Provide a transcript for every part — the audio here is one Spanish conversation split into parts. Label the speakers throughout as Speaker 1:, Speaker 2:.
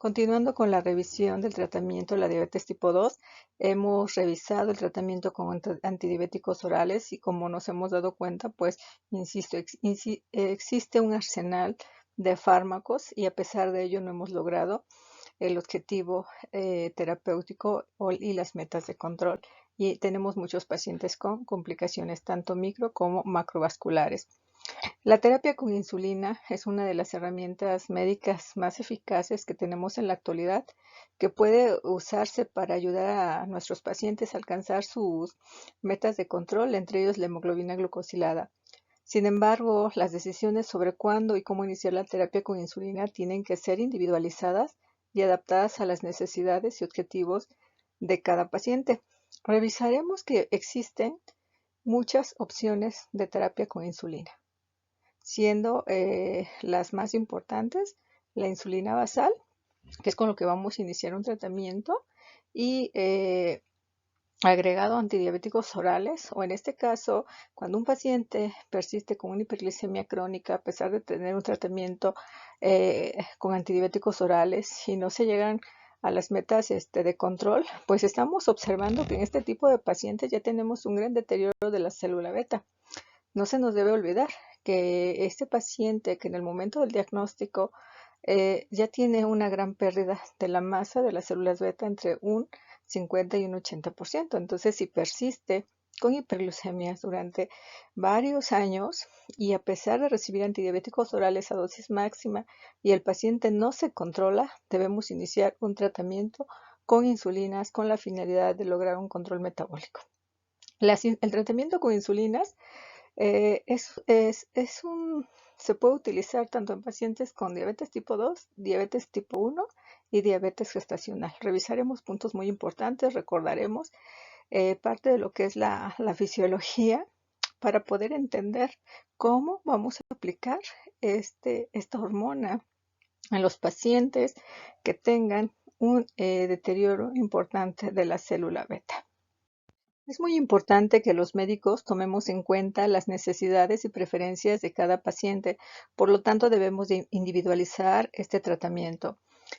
Speaker 1: Continuando con la revisión del tratamiento de la diabetes tipo 2, hemos revisado el tratamiento con antidiabéticos orales y como nos hemos dado cuenta, pues, insisto, existe un arsenal de fármacos y a pesar de ello no hemos logrado el objetivo terapéutico y las metas de control. Y tenemos muchos pacientes con complicaciones tanto micro como macrovasculares. La terapia con insulina es una de las herramientas médicas más eficaces que tenemos en la actualidad, que puede usarse para ayudar a nuestros pacientes a alcanzar sus metas de control, entre ellos la hemoglobina glucosilada. Sin embargo, las decisiones sobre cuándo y cómo iniciar la terapia con insulina tienen que ser individualizadas y adaptadas a las necesidades y objetivos de cada paciente. Revisaremos que existen muchas opciones de terapia con insulina, siendo las más importantes la insulina basal, que es con lo que vamos a iniciar un tratamiento, y agregado antidiabéticos orales, o en este caso, cuando un paciente persiste con una hiperglicemia crónica, a pesar de tener un tratamiento con antidiabéticos orales y no se llegan a las metas de control, pues estamos observando que en este tipo de pacientes ya tenemos un gran deterioro de la célula beta. No se nos debe olvidar que este paciente que en el momento del diagnóstico ya tiene una gran pérdida de la masa de las células beta entre un 50 y un 80%. Entonces, si persiste con hiperglucemias durante varios años y a pesar de recibir antidiabéticos orales a dosis máxima y el paciente no se controla, debemos iniciar un tratamiento con insulinas con la finalidad de lograr un control metabólico. El tratamiento con insulinas se puede utilizar tanto en pacientes con diabetes tipo 2, diabetes tipo 1 y diabetes gestacional. Revisaremos puntos muy importantes, recordaremos parte de lo que es la fisiología para poder entender cómo vamos a aplicar esta hormona a los pacientes que tengan un deterioro importante de la célula beta. Es muy importante que los médicos tomemos en cuenta las necesidades y preferencias de cada paciente, por lo tanto debemos de individualizar este tratamiento.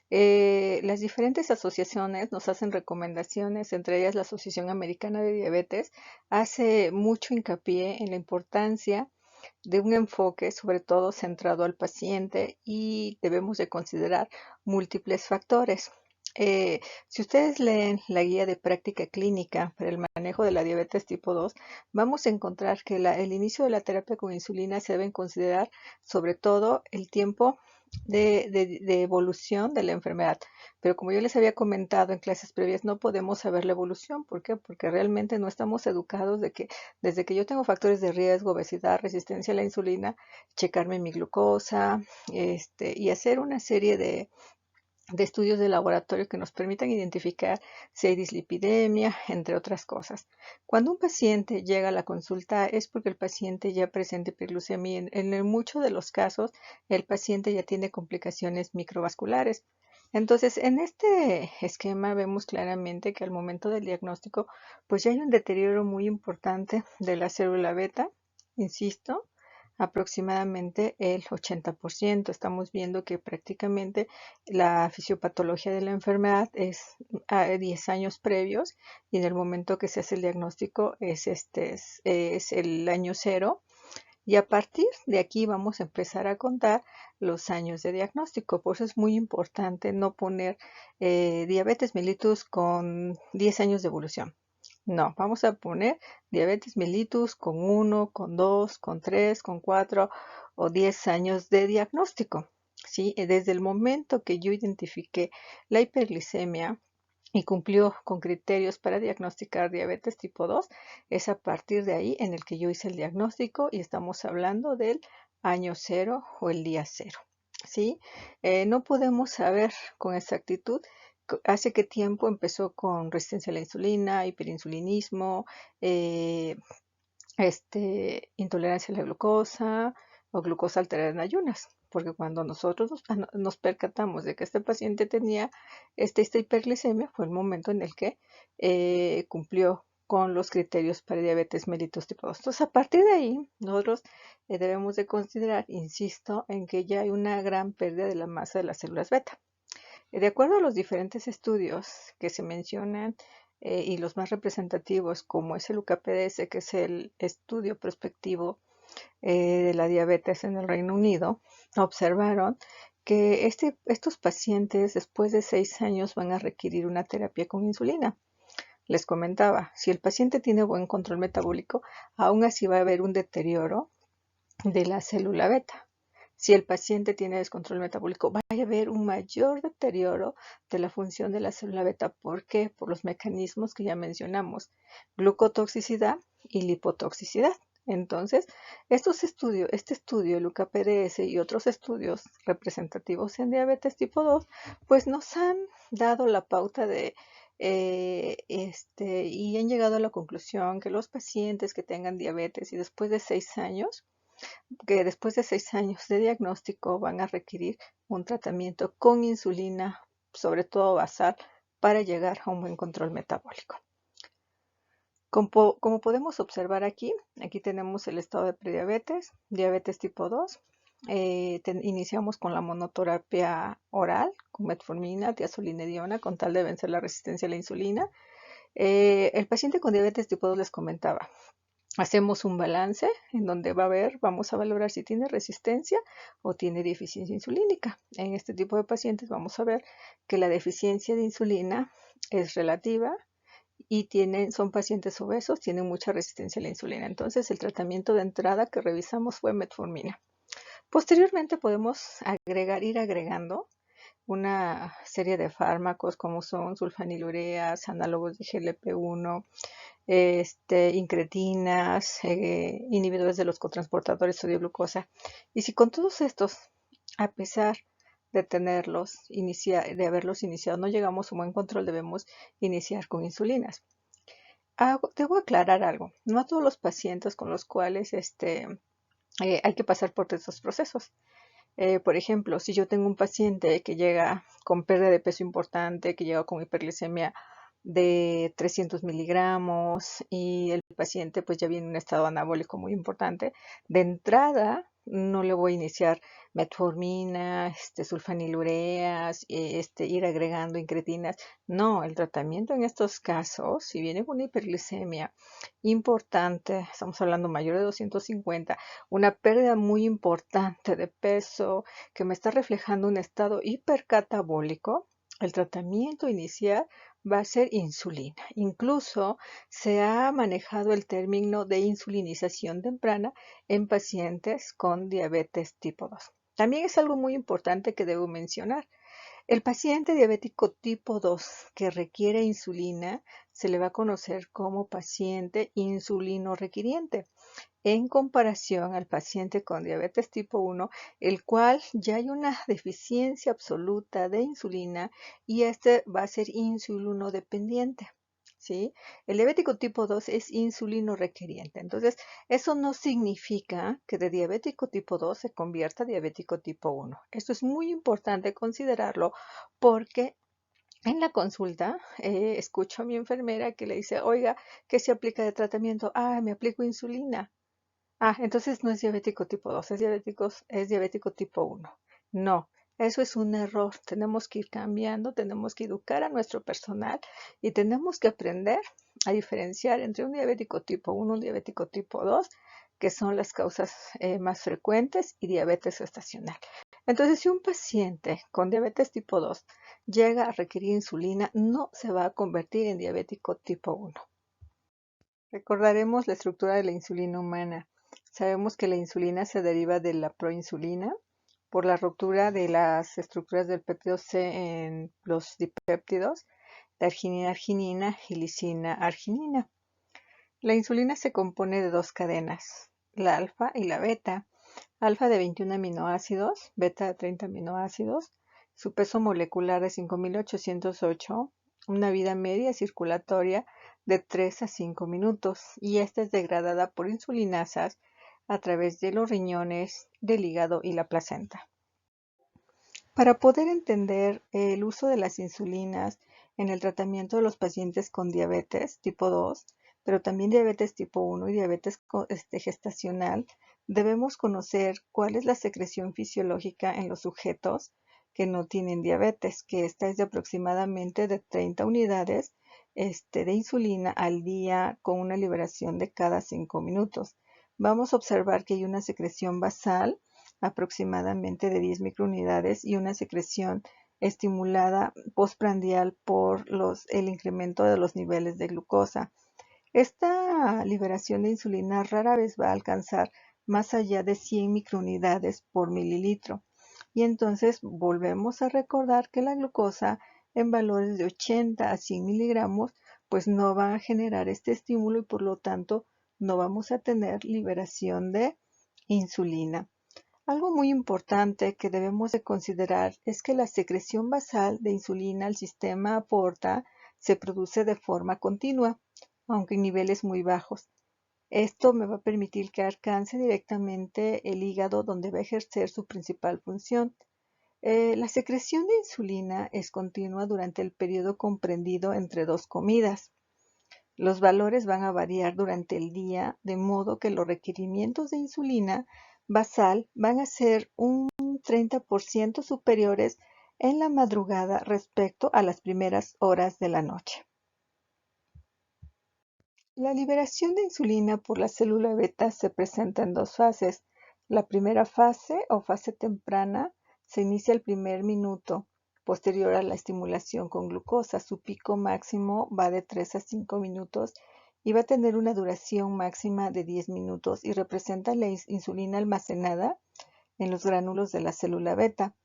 Speaker 1: Las diferentes asociaciones nos hacen recomendaciones, entre ellas la Asociación Americana de Diabetes hace mucho hincapié en la importancia de un enfoque sobre todo centrado al paciente y debemos de considerar múltiples factores. Eh, si ustedes leen la guía de práctica clínica para el manejo de la diabetes tipo 2, vamos a encontrar que el inicio de la terapia con insulina se deben considerar sobre todo el tiempo de evolución de la enfermedad. Pero como yo les había comentado en clases previas, no podemos saber la evolución. ¿Por qué? Porque realmente no estamos educados de que desde que yo tengo factores de riesgo, obesidad, resistencia a la insulina, checarme mi glucosa, y hacer una serie de estudios de laboratorio que nos permitan identificar si hay dislipidemia, entre otras cosas. Cuando un paciente llega a la consulta es porque el paciente ya presenta hiperglucemia. En muchos de los casos, el paciente ya tiene complicaciones microvasculares. Entonces, en este esquema vemos claramente que al momento del diagnóstico, pues ya hay un deterioro muy importante de la célula beta, insisto, aproximadamente el 80%. Estamos viendo que prácticamente la fisiopatología de la enfermedad es a 10 años previos y en el momento que se hace el diagnóstico es el año cero y a partir de aquí vamos a empezar a contar los años de diagnóstico. Por eso es muy importante no poner diabetes mellitus con 10 años de evolución. No, vamos a poner diabetes mellitus con 1, con 2, con 3, con 4 o 10 años de diagnóstico. ¿Sí? Desde el momento que yo identifiqué la hiperglicemia y cumplió con criterios para diagnosticar diabetes tipo 2, es a partir de ahí en el que yo hice el diagnóstico y estamos hablando del año cero o el día cero. ¿Sí? No podemos saber con exactitud hace qué tiempo empezó con resistencia a la insulina, hiperinsulinismo, eh, intolerancia a la glucosa o glucosa alterada en ayunas, porque cuando nosotros nos percatamos de que este paciente tenía esta hiperglicemia, fue el momento en el que cumplió con los criterios para diabetes mellitus tipo 2. Entonces, a partir de ahí, nosotros debemos de considerar, insisto, en que ya hay una gran pérdida de la masa de las células beta. De acuerdo a los diferentes estudios que se mencionan y los más representativos, como es el UKPDS, que es el estudio prospectivo de la diabetes en el Reino Unido, observaron que estos pacientes después de 6 años van a requerir una terapia con insulina. Les comentaba, si el paciente tiene buen control metabólico, aún así va a haber un deterioro de la célula beta. Si el paciente tiene descontrol metabólico, va a haber un mayor deterioro de la función de la célula beta. ¿Por qué? Por los mecanismos que ya mencionamos, glucotoxicidad y lipotoxicidad. Entonces, este estudio, el UKPDS y otros estudios representativos en diabetes tipo 2, pues nos han dado la pauta de y han llegado a la conclusión que los pacientes que tengan diabetes y después de 6 años de diagnóstico van a requerir un tratamiento con insulina, sobre todo basal, para llegar a un buen control metabólico. Como podemos observar aquí tenemos el estado de prediabetes, diabetes tipo 2. Iniciamos con la monoterapia oral, con metformina, tiazolinediona, con tal de vencer la resistencia a la insulina. El paciente con diabetes tipo 2 les comentaba, hacemos un balance en donde vamos a valorar si tiene resistencia o tiene deficiencia insulínica. En este tipo de pacientes vamos a ver que la deficiencia de insulina es relativa y son pacientes obesos, tienen mucha resistencia a la insulina. Entonces el tratamiento de entrada que revisamos fue metformina. Posteriormente podemos ir agregando una serie de fármacos como son sulfanilureas, análogos de GLP-1, incretinas, inhibidores de los cotransportadores sodio-glucosa. Y si con todos estos, a pesar de de haberlos iniciado, no llegamos a un buen control, debemos iniciar con insulinas. Debo aclarar algo, no a todos los pacientes con los cuales hay que pasar por estos procesos. Por ejemplo, si yo tengo un paciente que llega con pérdida de peso importante, que llega con hiperglicemia de 300 miligramos y el paciente pues ya viene en un estado anabólico muy importante, de entrada no le voy a iniciar metformina, sulfanilureas, ir agregando incretinas. No, el tratamiento en estos casos, si viene con una hiperglicemia importante, estamos hablando mayor de 250, una pérdida muy importante de peso que me está reflejando un estado hipercatabólico, el tratamiento inicial va a ser insulina. Incluso se ha manejado el término de insulinización temprana en pacientes con diabetes tipo 2. También es algo muy importante que debo mencionar. El paciente diabético tipo 2 que requiere insulina se le va a conocer como paciente insulino requiriente, en comparación al paciente con diabetes tipo 1, el cual ya hay una deficiencia absoluta de insulina y este va a ser insulino dependiente. ¿Sí? El diabético tipo 2 es insulino requiriente. Entonces, eso no significa que de diabético tipo 2 se convierta a diabético tipo 1. Esto es muy importante considerarlo porque en la consulta escucho a mi enfermera que le dice, oiga, ¿qué se aplica de tratamiento? Ah, me aplico insulina. Ah, entonces no es diabético tipo 2, es diabético tipo 1. No, eso es un error. Tenemos que ir cambiando, tenemos que educar a nuestro personal y tenemos que aprender a diferenciar entre un diabético tipo 1 y un diabético tipo 2, que son las causas más frecuentes, y diabetes gestacional. Entonces, si un paciente con diabetes tipo 2 llega a requerir insulina, no se va a convertir en diabético tipo 1. Recordaremos la estructura de la insulina humana. Sabemos que la insulina se deriva de la proinsulina por la ruptura de las estructuras del péptido C en los dipéptidos de arginina-arginina y lisina-arginina. La insulina se compone de dos cadenas, la alfa y la beta. Alfa de 21 aminoácidos, beta de 30 aminoácidos, su peso molecular de 5.808, una vida media circulatoria de 3 a 5 minutos y esta es degradada por insulinasas a través de los riñones, del hígado y la placenta. Para poder entender el uso de las insulinas en el tratamiento de los pacientes con diabetes tipo 2, pero también diabetes tipo 1 y diabetes gestacional, debemos conocer cuál es la secreción fisiológica en los sujetos que no tienen diabetes, que esta es de aproximadamente de 30 unidades de insulina al día con una liberación de cada 5 minutos. Vamos a observar que hay una secreción basal aproximadamente de 10 microunidades y una secreción estimulada postprandial por el incremento de los niveles de glucosa. Esta liberación de insulina rara vez va a alcanzar más allá de 100 microunidades por mililitro. Y entonces volvemos a recordar que la glucosa en valores de 80 a 100 miligramos pues no va a generar este estímulo y por lo tanto no vamos a tener liberación de insulina. Algo muy importante que debemos de considerar es que la secreción basal de insulina al sistema aporta se produce de forma continua, aunque en niveles muy bajos. Esto me va a permitir que alcance directamente el hígado donde va a ejercer su principal función. La secreción de insulina es continua durante el periodo comprendido entre dos comidas. Los valores van a variar durante el día, de modo que los requerimientos de insulina basal van a ser un 30% superiores en la madrugada respecto a las primeras horas de la noche. La liberación de insulina por la célula beta se presenta en dos fases. La primera fase o fase temprana se inicia el primer minuto posterior a la estimulación con glucosa. Su pico máximo va de 3 a 5 minutos y va a tener una duración máxima de 10 minutos y representa la insulina almacenada en los gránulos de la célula beta.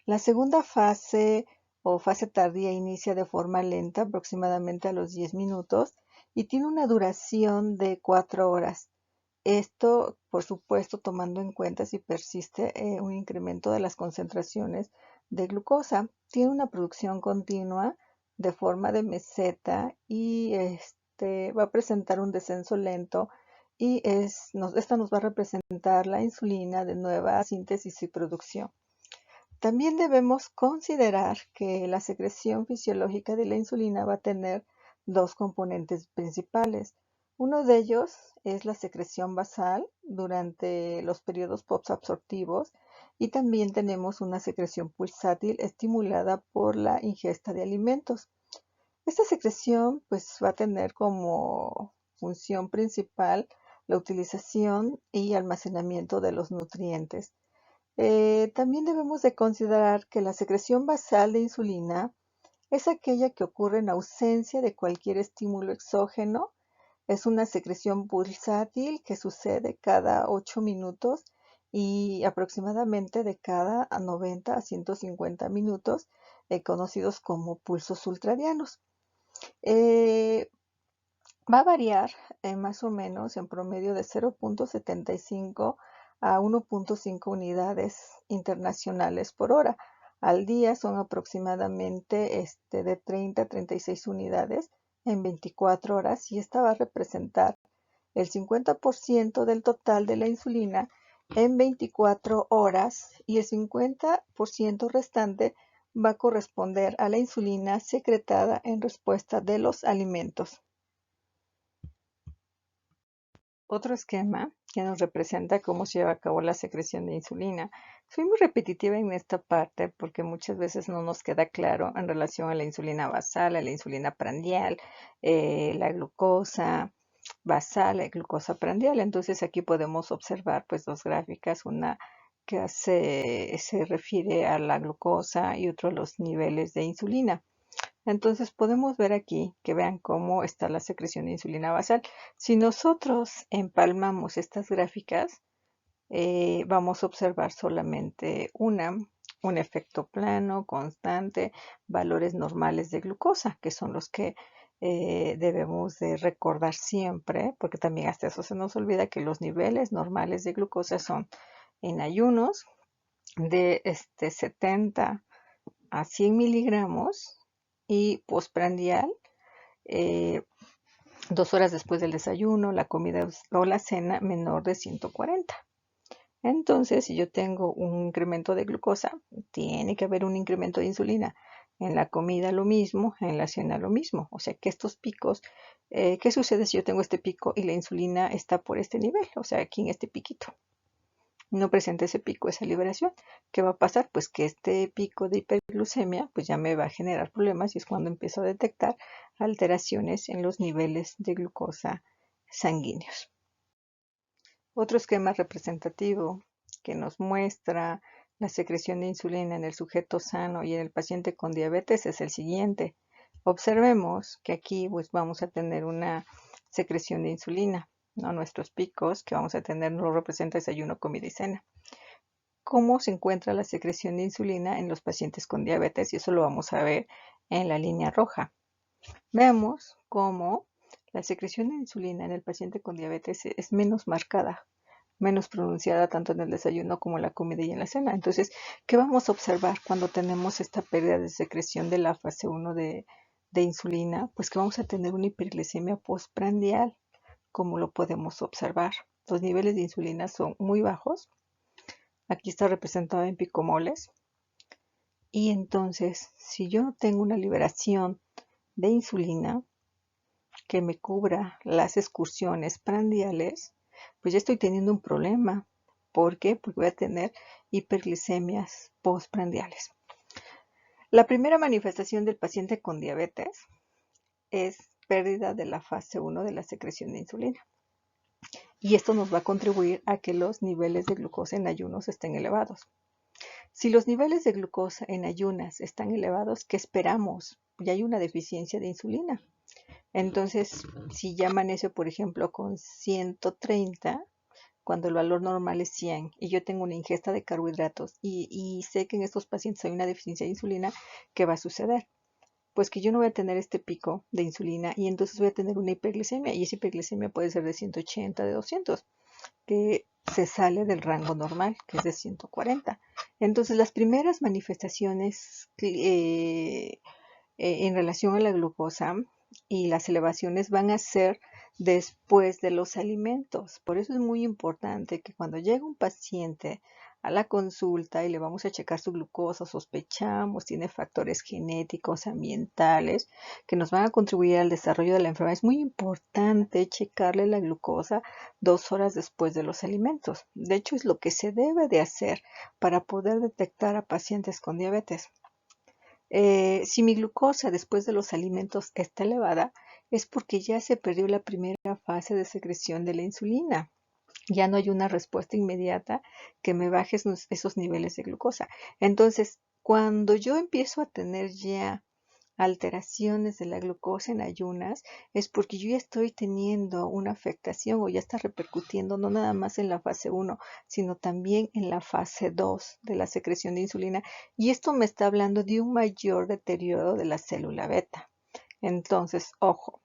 Speaker 1: La segunda fase o fase tardía inicia de forma lenta, aproximadamente a los 10 minutos, y tiene una duración de 4 horas. Esto, por supuesto, tomando en cuenta si persiste un incremento de las concentraciones de glucosa. Tiene una producción continua de forma de meseta y va a presentar un descenso lento y esta nos va a representar la insulina de nueva síntesis y producción. También debemos considerar que la secreción fisiológica de la insulina va a tener dos componentes principales. Uno de ellos es la secreción basal durante los periodos posabsortivos y también tenemos una secreción pulsátil estimulada por la ingesta de alimentos. Esta secreción pues va a tener como función principal la utilización y almacenamiento de los nutrientes. También debemos de considerar que la secreción basal de insulina es aquella que ocurre en ausencia de cualquier estímulo exógeno. Es una secreción pulsátil que sucede cada 8 minutos y aproximadamente de cada 90 a 150 minutos, conocidos como pulsos ultradianos. Va a variar más o menos en promedio de 0.75 a 1.5 unidades internacionales por hora. Al día son aproximadamente de 30 a 36 unidades en 24 horas y esta va a representar el 50% del total de la insulina en 24 horas y el 50% restante va a corresponder a la insulina secretada en respuesta de los alimentos. Otro esquema que nos representa cómo se lleva a cabo la secreción de insulina. Soy muy repetitiva en esta parte porque muchas veces no nos queda claro en relación a la insulina basal, a la insulina prandial, la glucosa basal, la glucosa prandial. Entonces aquí podemos observar pues dos gráficas, una que se refiere a la glucosa y otro a los niveles de insulina. Entonces podemos ver aquí que vean cómo está la secreción de insulina basal. Si nosotros empalmamos estas gráficas, vamos a observar solamente un efecto plano, constante, valores normales de glucosa, que son los que debemos de recordar siempre, porque también hasta eso se nos olvida que los niveles normales de glucosa son en ayunos de 70 a 100 miligramos y postprandial 2 horas después del desayuno, la comida o la cena menor de 140. Entonces, si yo tengo un incremento de glucosa, tiene que haber un incremento de insulina. En la comida lo mismo, en la cena lo mismo. O sea que estos picos, ¿qué sucede si yo tengo este pico y la insulina está por este nivel? O sea, aquí en este piquito. no presenta ese pico, esa liberación. ¿Qué va a pasar? Pues que este pico de hiperglucemia pues ya me va a generar problemas y es cuando empiezo a detectar alteraciones en los niveles de glucosa sanguíneos. Otro esquema representativo que nos muestra la secreción de insulina en el sujeto sano y en el paciente con diabetes es el siguiente. Observemos que aquí pues vamos a tener una secreción de insulina, ¿no? Nuestros picos que vamos a tener no representa desayuno, comida y cena. ¿Cómo se encuentra la secreción de insulina en los pacientes con diabetes? Y eso lo vamos a ver en la línea roja. Veamos cómo la secreción de insulina en el paciente con diabetes es menos marcada, menos pronunciada tanto en el desayuno como en la comida y en la cena. Entonces, ¿qué vamos a observar cuando tenemos esta pérdida de secreción de la fase 1 de insulina? Pues que vamos a tener una hiperglicemia postprandial, como lo podemos observar. Los niveles de insulina son muy bajos. Aquí está representado en picomoles. Y entonces, si yo tengo una liberación de insulina que me cubra las excursiones prandiales, pues ya estoy teniendo un problema. ¿Por qué? Porque voy a tener hiperglicemias postprandiales. La primera manifestación del paciente con diabetes es pérdida de la fase 1 de la secreción de insulina. Y esto nos va a contribuir a que los niveles de glucosa en ayunos estén elevados. Si los niveles de glucosa en ayunas están elevados, ¿qué esperamos? Ya hay una deficiencia de insulina. Entonces, si ya amanece, por ejemplo, con 130, cuando el valor normal es 100 y yo tengo una ingesta de carbohidratos y sé que en estos pacientes hay una deficiencia de insulina, ¿qué va a suceder? Pues que yo no voy a tener este pico de insulina y entonces voy a tener una hiperglicemia y esa hiperglicemia puede ser de 180, de 200, que se sale del rango normal, que es de 140. Entonces, las primeras manifestaciones en relación a la glucosa y las elevaciones van a ser después de los alimentos. Por eso es muy importante que cuando llega un paciente a la consulta y le vamos a checar su glucosa, sospechamos, tiene factores genéticos, ambientales, que nos van a contribuir al desarrollo de la enfermedad. Es muy importante checarle la glucosa 2 horas después de los alimentos. De hecho, es lo que se debe de hacer para poder detectar a pacientes con diabetes. Si mi glucosa después de los alimentos está elevada, es porque ya se perdió la primera fase de secreción de la insulina. Ya no hay una respuesta inmediata que me baje esos niveles de glucosa. Entonces, cuando yo empiezo a tener ya alteraciones de la glucosa en ayunas, es porque yo ya estoy teniendo una afectación o ya está repercutiendo no nada más en la fase 1, sino también en la fase 2 de la secreción de insulina. Y esto me está hablando de un mayor deterioro de la célula beta. Entonces, ojo,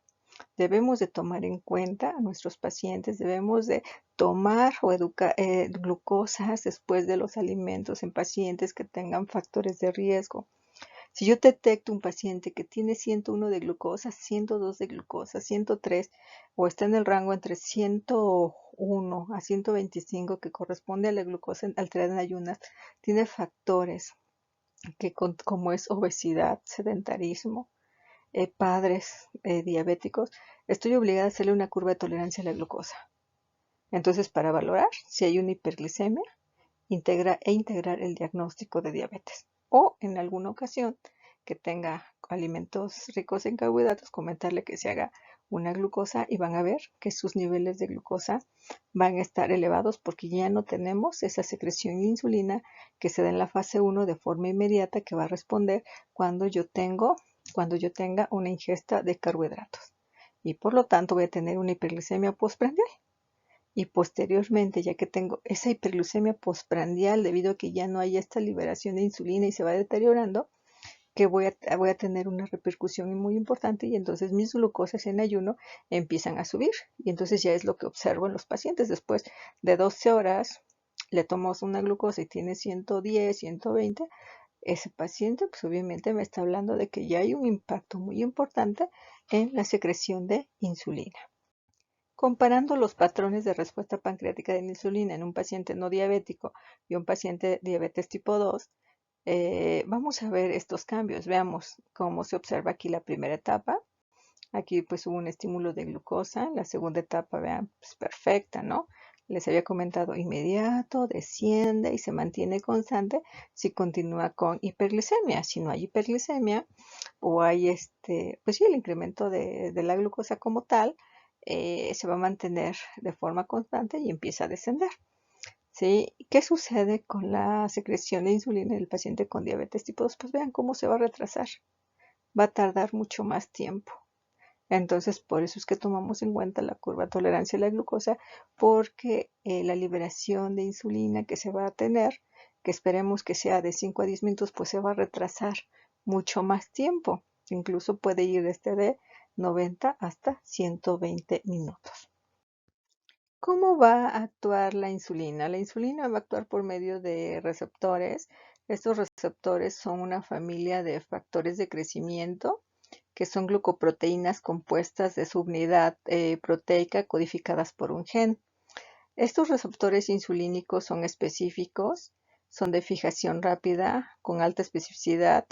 Speaker 1: debemos de tomar en cuenta a nuestros pacientes, debemos de tomar o glucosas después de los alimentos en pacientes que tengan factores de riesgo. Si yo detecto un paciente que tiene 101 de glucosa, 102 de glucosa, 103 o está en el rango entre 101 a 125 que corresponde a la glucosa alterada en ayunas, tiene factores como es obesidad, sedentarismo, padres diabéticos, estoy obligada a hacerle una curva de tolerancia a la glucosa. Entonces, para valorar si hay una hiperglicemia, integrar el diagnóstico de diabetes. O en alguna ocasión que tenga alimentos ricos en carbohidratos, comentarle que se haga una glucosa y van a ver que sus niveles de glucosa van a estar elevados porque ya no tenemos esa secreción de insulina que se da en la fase 1 de forma inmediata que va a responder cuando yo tenga una ingesta de carbohidratos. Y por lo tanto voy a tener una hiperglicemia postprandial. Y posteriormente, ya que tengo esa hiperglucemia postprandial debido a que ya no hay esta liberación de insulina y se va deteriorando, que voy a tener una repercusión muy importante y entonces mis glucosas en ayuno empiezan a subir. Y entonces ya es lo que observo en los pacientes. Después de 12 horas le tomo una glucosa y tiene 110, 120. Ese paciente pues obviamente me está hablando de que ya hay un impacto muy importante en la secreción de insulina. Comparando los patrones de respuesta pancreática de la insulina en un paciente no diabético y un paciente de diabetes tipo 2, vamos a ver estos cambios. Veamos cómo se observa aquí la primera etapa. Aquí pues hubo un estímulo de glucosa. La segunda etapa, vean, pues perfecta, ¿no? les había comentado, inmediato, desciende y se mantiene constante si continúa con hiperglicemia. Si no hay hiperglicemia o hay pues sí, el incremento de la glucosa como tal, se va a mantener de forma constante y empieza a descender. ¿Sí? ¿Qué sucede con la secreción de insulina en el paciente con diabetes tipo 2? Pues vean cómo se va a retrasar. Va a tardar mucho más tiempo. Entonces, por eso es que tomamos en cuenta la curva de tolerancia a la glucosa, porque la liberación de insulina que se va a tener, que esperemos que sea de 5 a 10 minutos, pues se va a retrasar mucho más tiempo. Incluso puede ir desde de 90 hasta 120 minutos. ¿Cómo va a actuar la insulina? La insulina va a actuar por medio de receptores. Estos receptores son una familia de factores de crecimiento que son glucoproteínas compuestas de subunidad proteica codificadas por un gen. Estos receptores insulínicos son específicos, son de fijación rápida, con alta especificidad,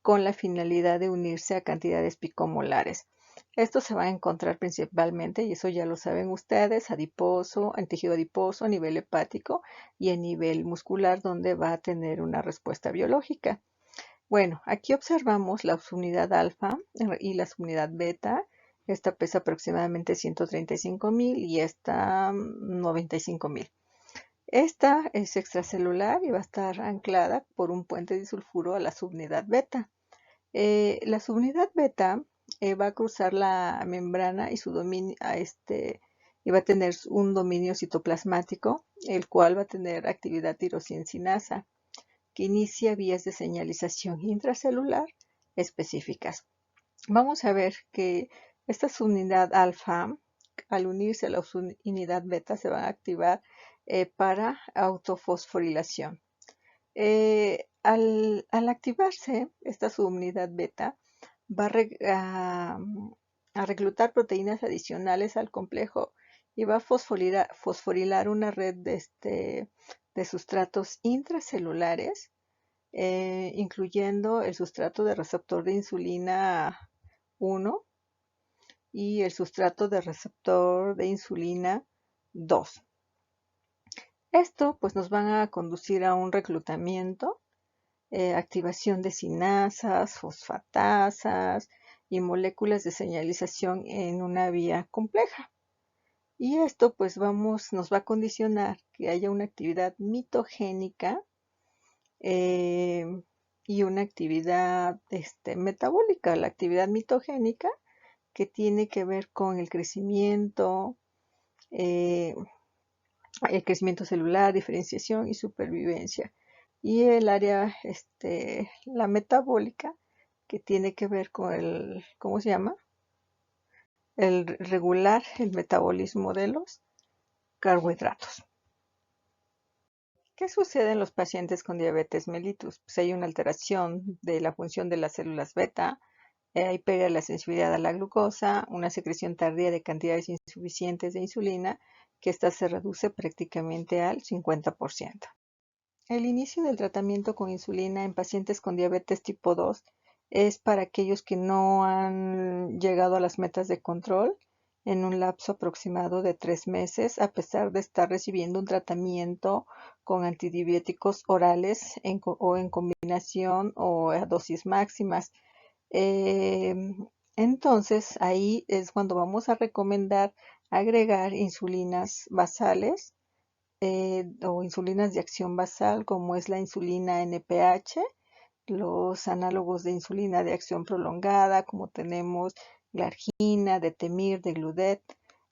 Speaker 1: con la finalidad de unirse a cantidades picomolares. Esto se va a encontrar principalmente, y eso ya lo saben ustedes, en tejido adiposo, a nivel hepático y a nivel muscular, donde va a tener una respuesta biológica. Bueno, aquí observamos la subunidad alfa y la subunidad beta. Esta pesa aproximadamente 135.000 y esta 95.000. Esta es extracelular y va a estar anclada por un puente disulfuro a la subunidad beta. La subunidad beta va a cruzar la membrana y su dominio, y va a tener un dominio citoplasmático, el cual va a tener actividad tirosiencinasa, que inicia vías de señalización intracelular específicas. Vamos a ver que esta subunidad alfa, al unirse a la subunidad beta, se va a activar para autofosforilación. Al activarse esta subunidad beta, va a reclutar proteínas adicionales al complejo y va a fosforilar una red de sustratos intracelulares, incluyendo el sustrato de receptor de insulina 1 y el sustrato de receptor de insulina 2. Esto pues nos va a conducir a un reclutamiento, activación de sinasas, fosfatasas y moléculas de señalización en una vía compleja. Y esto pues nos va a condicionar que haya una actividad mitogénica y una actividad metabólica. La actividad mitogénica, que tiene que ver con eh, el crecimiento celular, diferenciación y supervivencia. Y el área, la metabólica, que tiene que ver con ¿cómo se llama? El regular el metabolismo de los carbohidratos. ¿Qué sucede en los pacientes con diabetes mellitus? Pues hay una alteración de la función de las células beta, hay pérdida de la sensibilidad a la glucosa, una secreción tardía de cantidades insuficientes de insulina, que ésta se reduce prácticamente al 50%. El inicio del tratamiento con insulina en pacientes con diabetes tipo 2 es para aquellos que no han llegado a las metas de control en un lapso aproximado de 3 meses, a pesar de estar recibiendo un tratamiento con antidiuréticos orales o en combinación o a dosis máximas. Entonces, ahí es cuando vamos a recomendar agregar insulinas basales o insulinas de acción basal, como es la insulina NPH, los análogos de insulina de acción prolongada, como tenemos Glargina, Detemir, Degludet,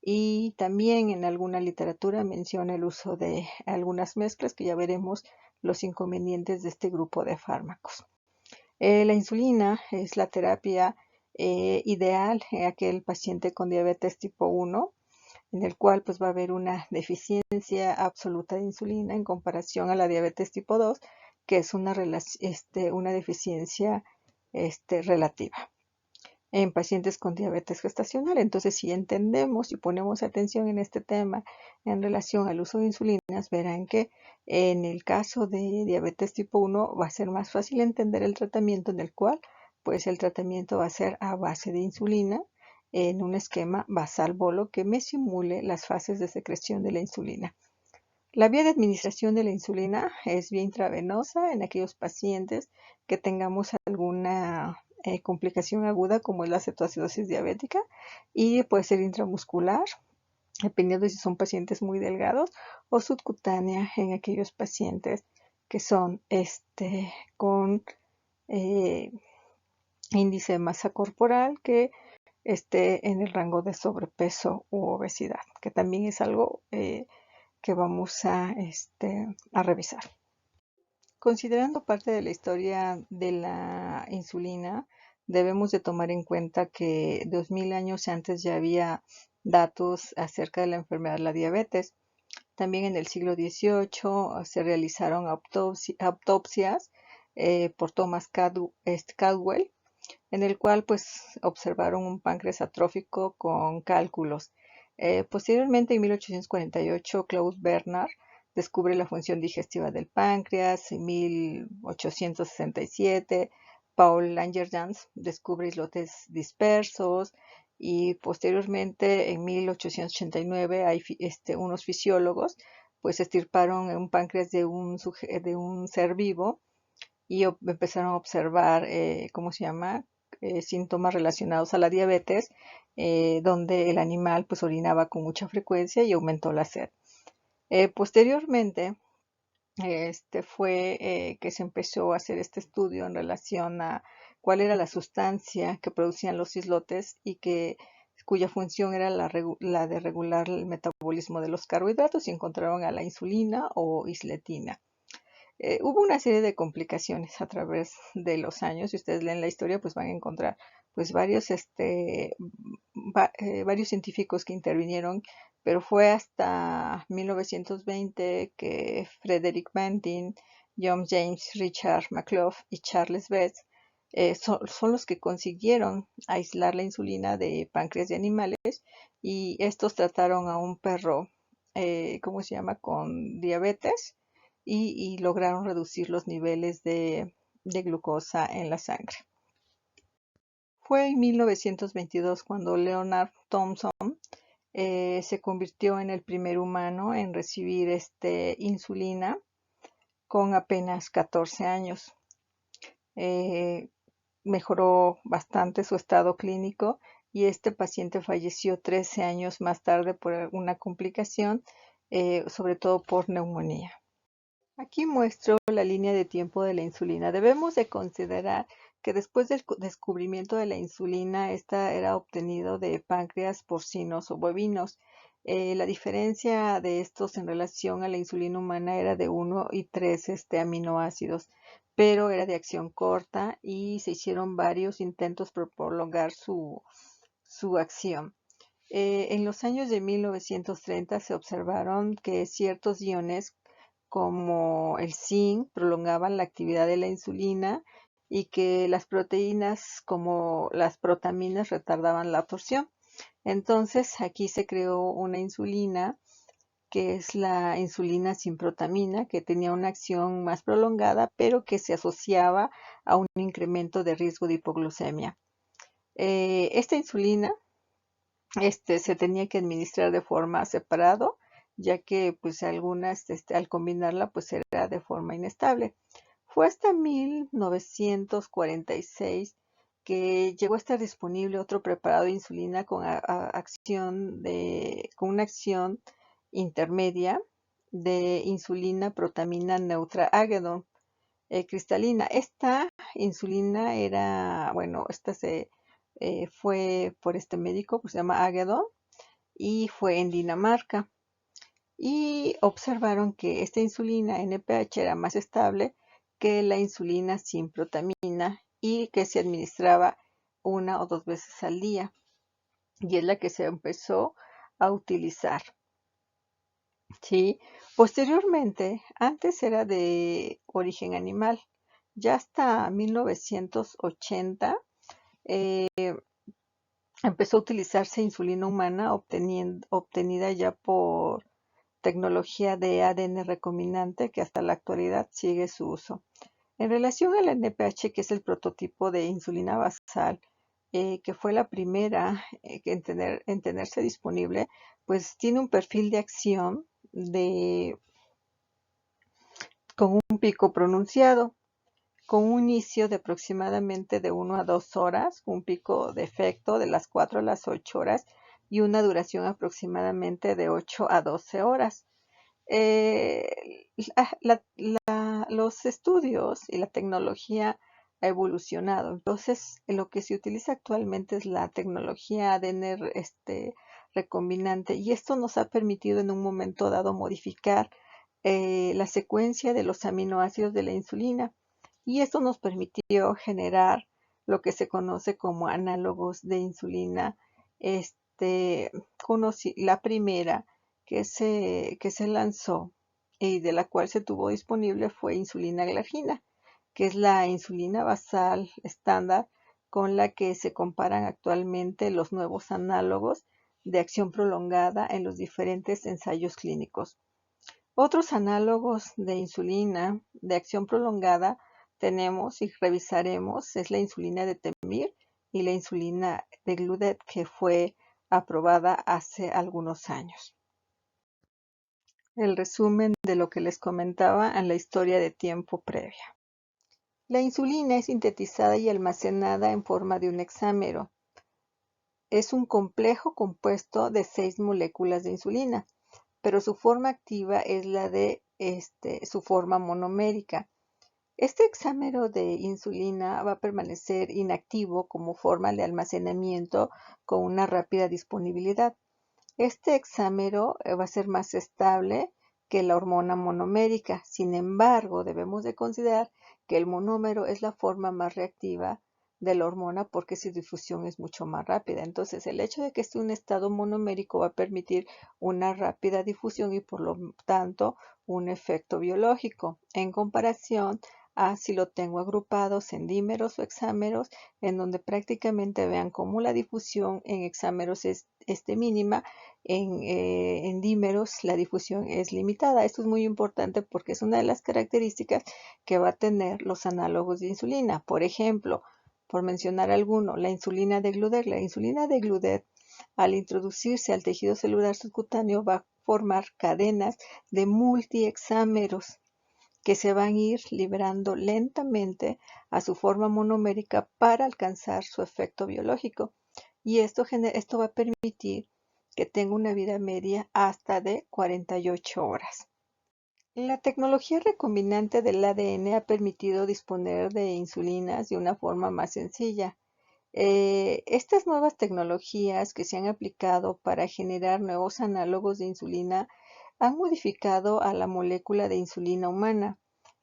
Speaker 1: y también en alguna literatura menciona el uso de algunas mezclas, que ya veremos los inconvenientes de este grupo de fármacos. La insulina es la terapia ideal en aquel paciente con diabetes tipo 1, en el cual pues va a haber una deficiencia absoluta de insulina en comparación a la diabetes tipo 2, que es una deficiencia relativa en pacientes con diabetes gestacional. Entonces, si entendemos y ponemos atención en este tema en relación al uso de insulinas, verán que en el caso de diabetes tipo 1 va a ser más fácil entender el tratamiento, en el cual pues el tratamiento va a ser a base de insulina en un esquema basal bolo que me simule las fases de secreción de la insulina. La vía de administración de la insulina es vía intravenosa en aquellos pacientes que tengamos alguna complicación aguda como es la cetoacidosis diabética, y puede ser intramuscular, dependiendo si son pacientes muy delgados, o subcutánea en aquellos pacientes que son con eh, índice de masa corporal que esté en el rango de sobrepeso u obesidad, que también es algo que vamos a revisar. Considerando parte de la historia de la insulina, debemos de tomar en cuenta que 2000 años antes ya había datos acerca de la enfermedad de la diabetes. También en el siglo XVIII se realizaron autopsias por Thomas Caldwell, en el cual pues observaron un páncreas atrófico con cálculos. Posteriormente, en 1848, Klaus Bernard descubre la función digestiva del páncreas. En 1867, Paul Langerhans descubre islotes dispersos. Y posteriormente, en 1889, unos fisiólogos pues estirparon un páncreas de un ser vivo y empezaron a observar, ¿cómo se llama? Síntomas relacionados a la diabetes, donde el animal pues orinaba con mucha frecuencia y aumentó la sed. Posteriormente, fue que se empezó a hacer este estudio en relación a cuál era la sustancia que producían los islotes y cuya función era la de regular el metabolismo de los carbohidratos, y encontraron a la insulina o isletina. Hubo una serie de complicaciones a través de los años. Si ustedes leen la historia, pues van a encontrar pues varios científicos que intervinieron, pero fue hasta 1920 que Frederick Banting, John James, Richard McClough y Charles Betts son los que consiguieron aislar la insulina de páncreas de animales, y estos trataron a un perro, ¿cómo se llama?, con diabetes, y lograron reducir los niveles de glucosa en la sangre. Fue en 1922 cuando Leonard Thomson se convirtió en el primer humano en recibir insulina con apenas 14 años. Mejoró bastante su estado clínico, y este paciente falleció 13 años más tarde por una complicación, sobre todo por neumonía. Aquí muestro la línea de tiempo de la insulina. Debemos de considerar que después del descubrimiento de la insulina, esta era obtenido de páncreas porcinos o bovinos. La diferencia de estos en relación a la insulina humana era de 1 y 3 aminoácidos, pero era de acción corta y se hicieron varios intentos por prolongar su acción. En los años de 1930 se observaron que ciertos iones como el zinc prolongaban la actividad de la insulina, y que las proteínas como las protaminas retardaban la absorción. Entonces aquí se creó una insulina que es la insulina sin protamina, que tenía una acción más prolongada, pero que se asociaba a un incremento de riesgo de hipoglucemia. Esta insulina se tenía que administrar de forma separado, ya que pues algunas al combinarla pues era de forma inestable. Fue hasta 1946 que llegó a estar disponible otro preparado de insulina con una acción intermedia de insulina protamina neutra Agedon cristalina. Esta insulina era, bueno, fue por este médico, pues se llama Agedon, y fue en Dinamarca. Y observaron que esta insulina NPH era más estable que la insulina sin protamina, y que se administraba 1 o 2 veces al día. Y es la que se empezó a utilizar. ¿Sí? Posteriormente, antes era de origen animal. Ya hasta 1980 eh, empezó a utilizarse insulina humana obtenida ya por tecnología de ADN recombinante, que hasta la actualidad sigue su uso. En relación al NPH, que es el prototipo de insulina basal, que fue la primera en tenerse disponible, pues tiene un perfil de acción con un pico pronunciado, con un inicio de aproximadamente de 1 a 2 horas, un pico de efecto de las 4 a las 8 horas y una duración aproximadamente de 8 a 12 horas. Los estudios y la tecnología ha evolucionado. Entonces, lo que se utiliza actualmente es la tecnología ADN recombinante y esto nos ha permitido en un momento dado modificar la secuencia de los aminoácidos de la insulina y esto nos permitió generar lo que se conoce como análogos de insulina. La primera que se lanzó y de la cual se tuvo disponible fue insulina glargina, que es la insulina basal estándar con la que se comparan actualmente los nuevos análogos de acción prolongada en los diferentes ensayos clínicos. Otros análogos de insulina de acción prolongada tenemos y revisaremos es la insulina de Temir y la insulina de Gludet que fue aprobada hace algunos años. El resumen de lo que les comentaba en la historia de tiempo previa. La insulina es sintetizada y almacenada en forma de un hexámero. Es un complejo compuesto de 6 moléculas de insulina, pero su forma activa es la de su forma monomérica. Este hexámero de insulina va a permanecer inactivo como forma de almacenamiento con una rápida disponibilidad. Este hexámero va a ser más estable que la hormona monomérica. Sin embargo, debemos de considerar que el monómero es la forma más reactiva de la hormona porque su difusión es mucho más rápida. Entonces, el hecho de que esté en un estado monomérico va a permitir una rápida difusión y por lo tanto un efecto biológico en comparación a si lo tengo agrupados en dímeros o hexámeros, en donde prácticamente vean cómo la difusión en hexámeros es mínima, en dímeros la difusión es limitada. Esto es muy importante porque es una de las características que va a tener los análogos de insulina. Por ejemplo, por mencionar alguno, la insulina de Gludet. La insulina de Gludet, al introducirse al tejido celular subcutáneo, va a formar cadenas de multihexámeros que se van a ir liberando lentamente a su forma monomérica para alcanzar su efecto biológico. Y esto va a permitir que tenga una vida media hasta de 48 horas. La tecnología recombinante del ADN ha permitido disponer de insulinas de una forma más sencilla. Estas nuevas tecnologías que se han aplicado para generar nuevos análogos de insulina han modificado a la molécula de insulina humana.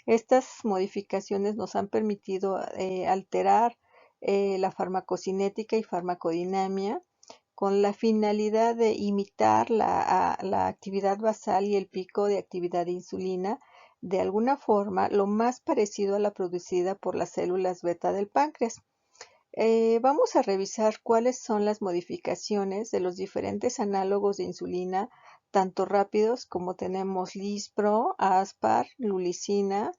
Speaker 1: Estas modificaciones nos han permitido alterar la farmacocinética y farmacodinamia con la finalidad de imitar la actividad basal y el pico de actividad de insulina de alguna forma lo más parecido a la producida por las células beta del páncreas. Vamos a revisar cuáles son las modificaciones de los diferentes análogos de insulina, tanto rápidos como tenemos Lispro, Aspar, Lulicina,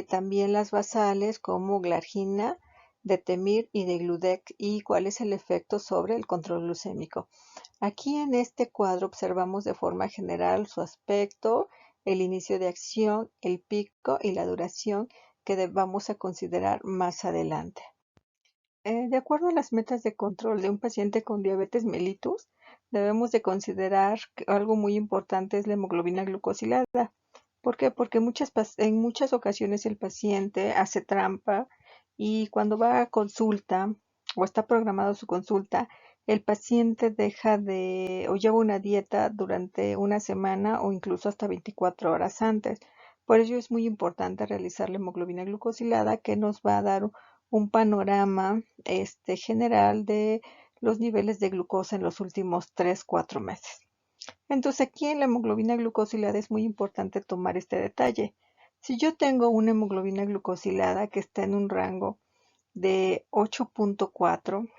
Speaker 1: también las basales como Glargina, Detemir y de Gludec y cuál es el efecto sobre el control glucémico. Aquí en este cuadro observamos de forma general su aspecto, el inicio de acción, el pico y la duración que vamos a considerar más adelante. De acuerdo a las metas de control de un paciente con diabetes mellitus, debemos de considerar que algo muy importante es la hemoglobina glucosilada. ¿Por qué? Porque en muchas ocasiones el paciente hace trampa y cuando va a consulta o está programado su consulta, el paciente deja o lleva una dieta durante una semana o incluso hasta 24 horas antes. Por ello es muy importante realizar la hemoglobina glucosilada que nos va a dar un panorama general de los niveles de glucosa en los últimos 3-4 meses. Entonces aquí en la hemoglobina glucosilada es muy importante tomar este detalle. Si yo tengo una hemoglobina glucosilada que está en un rango de 8.4,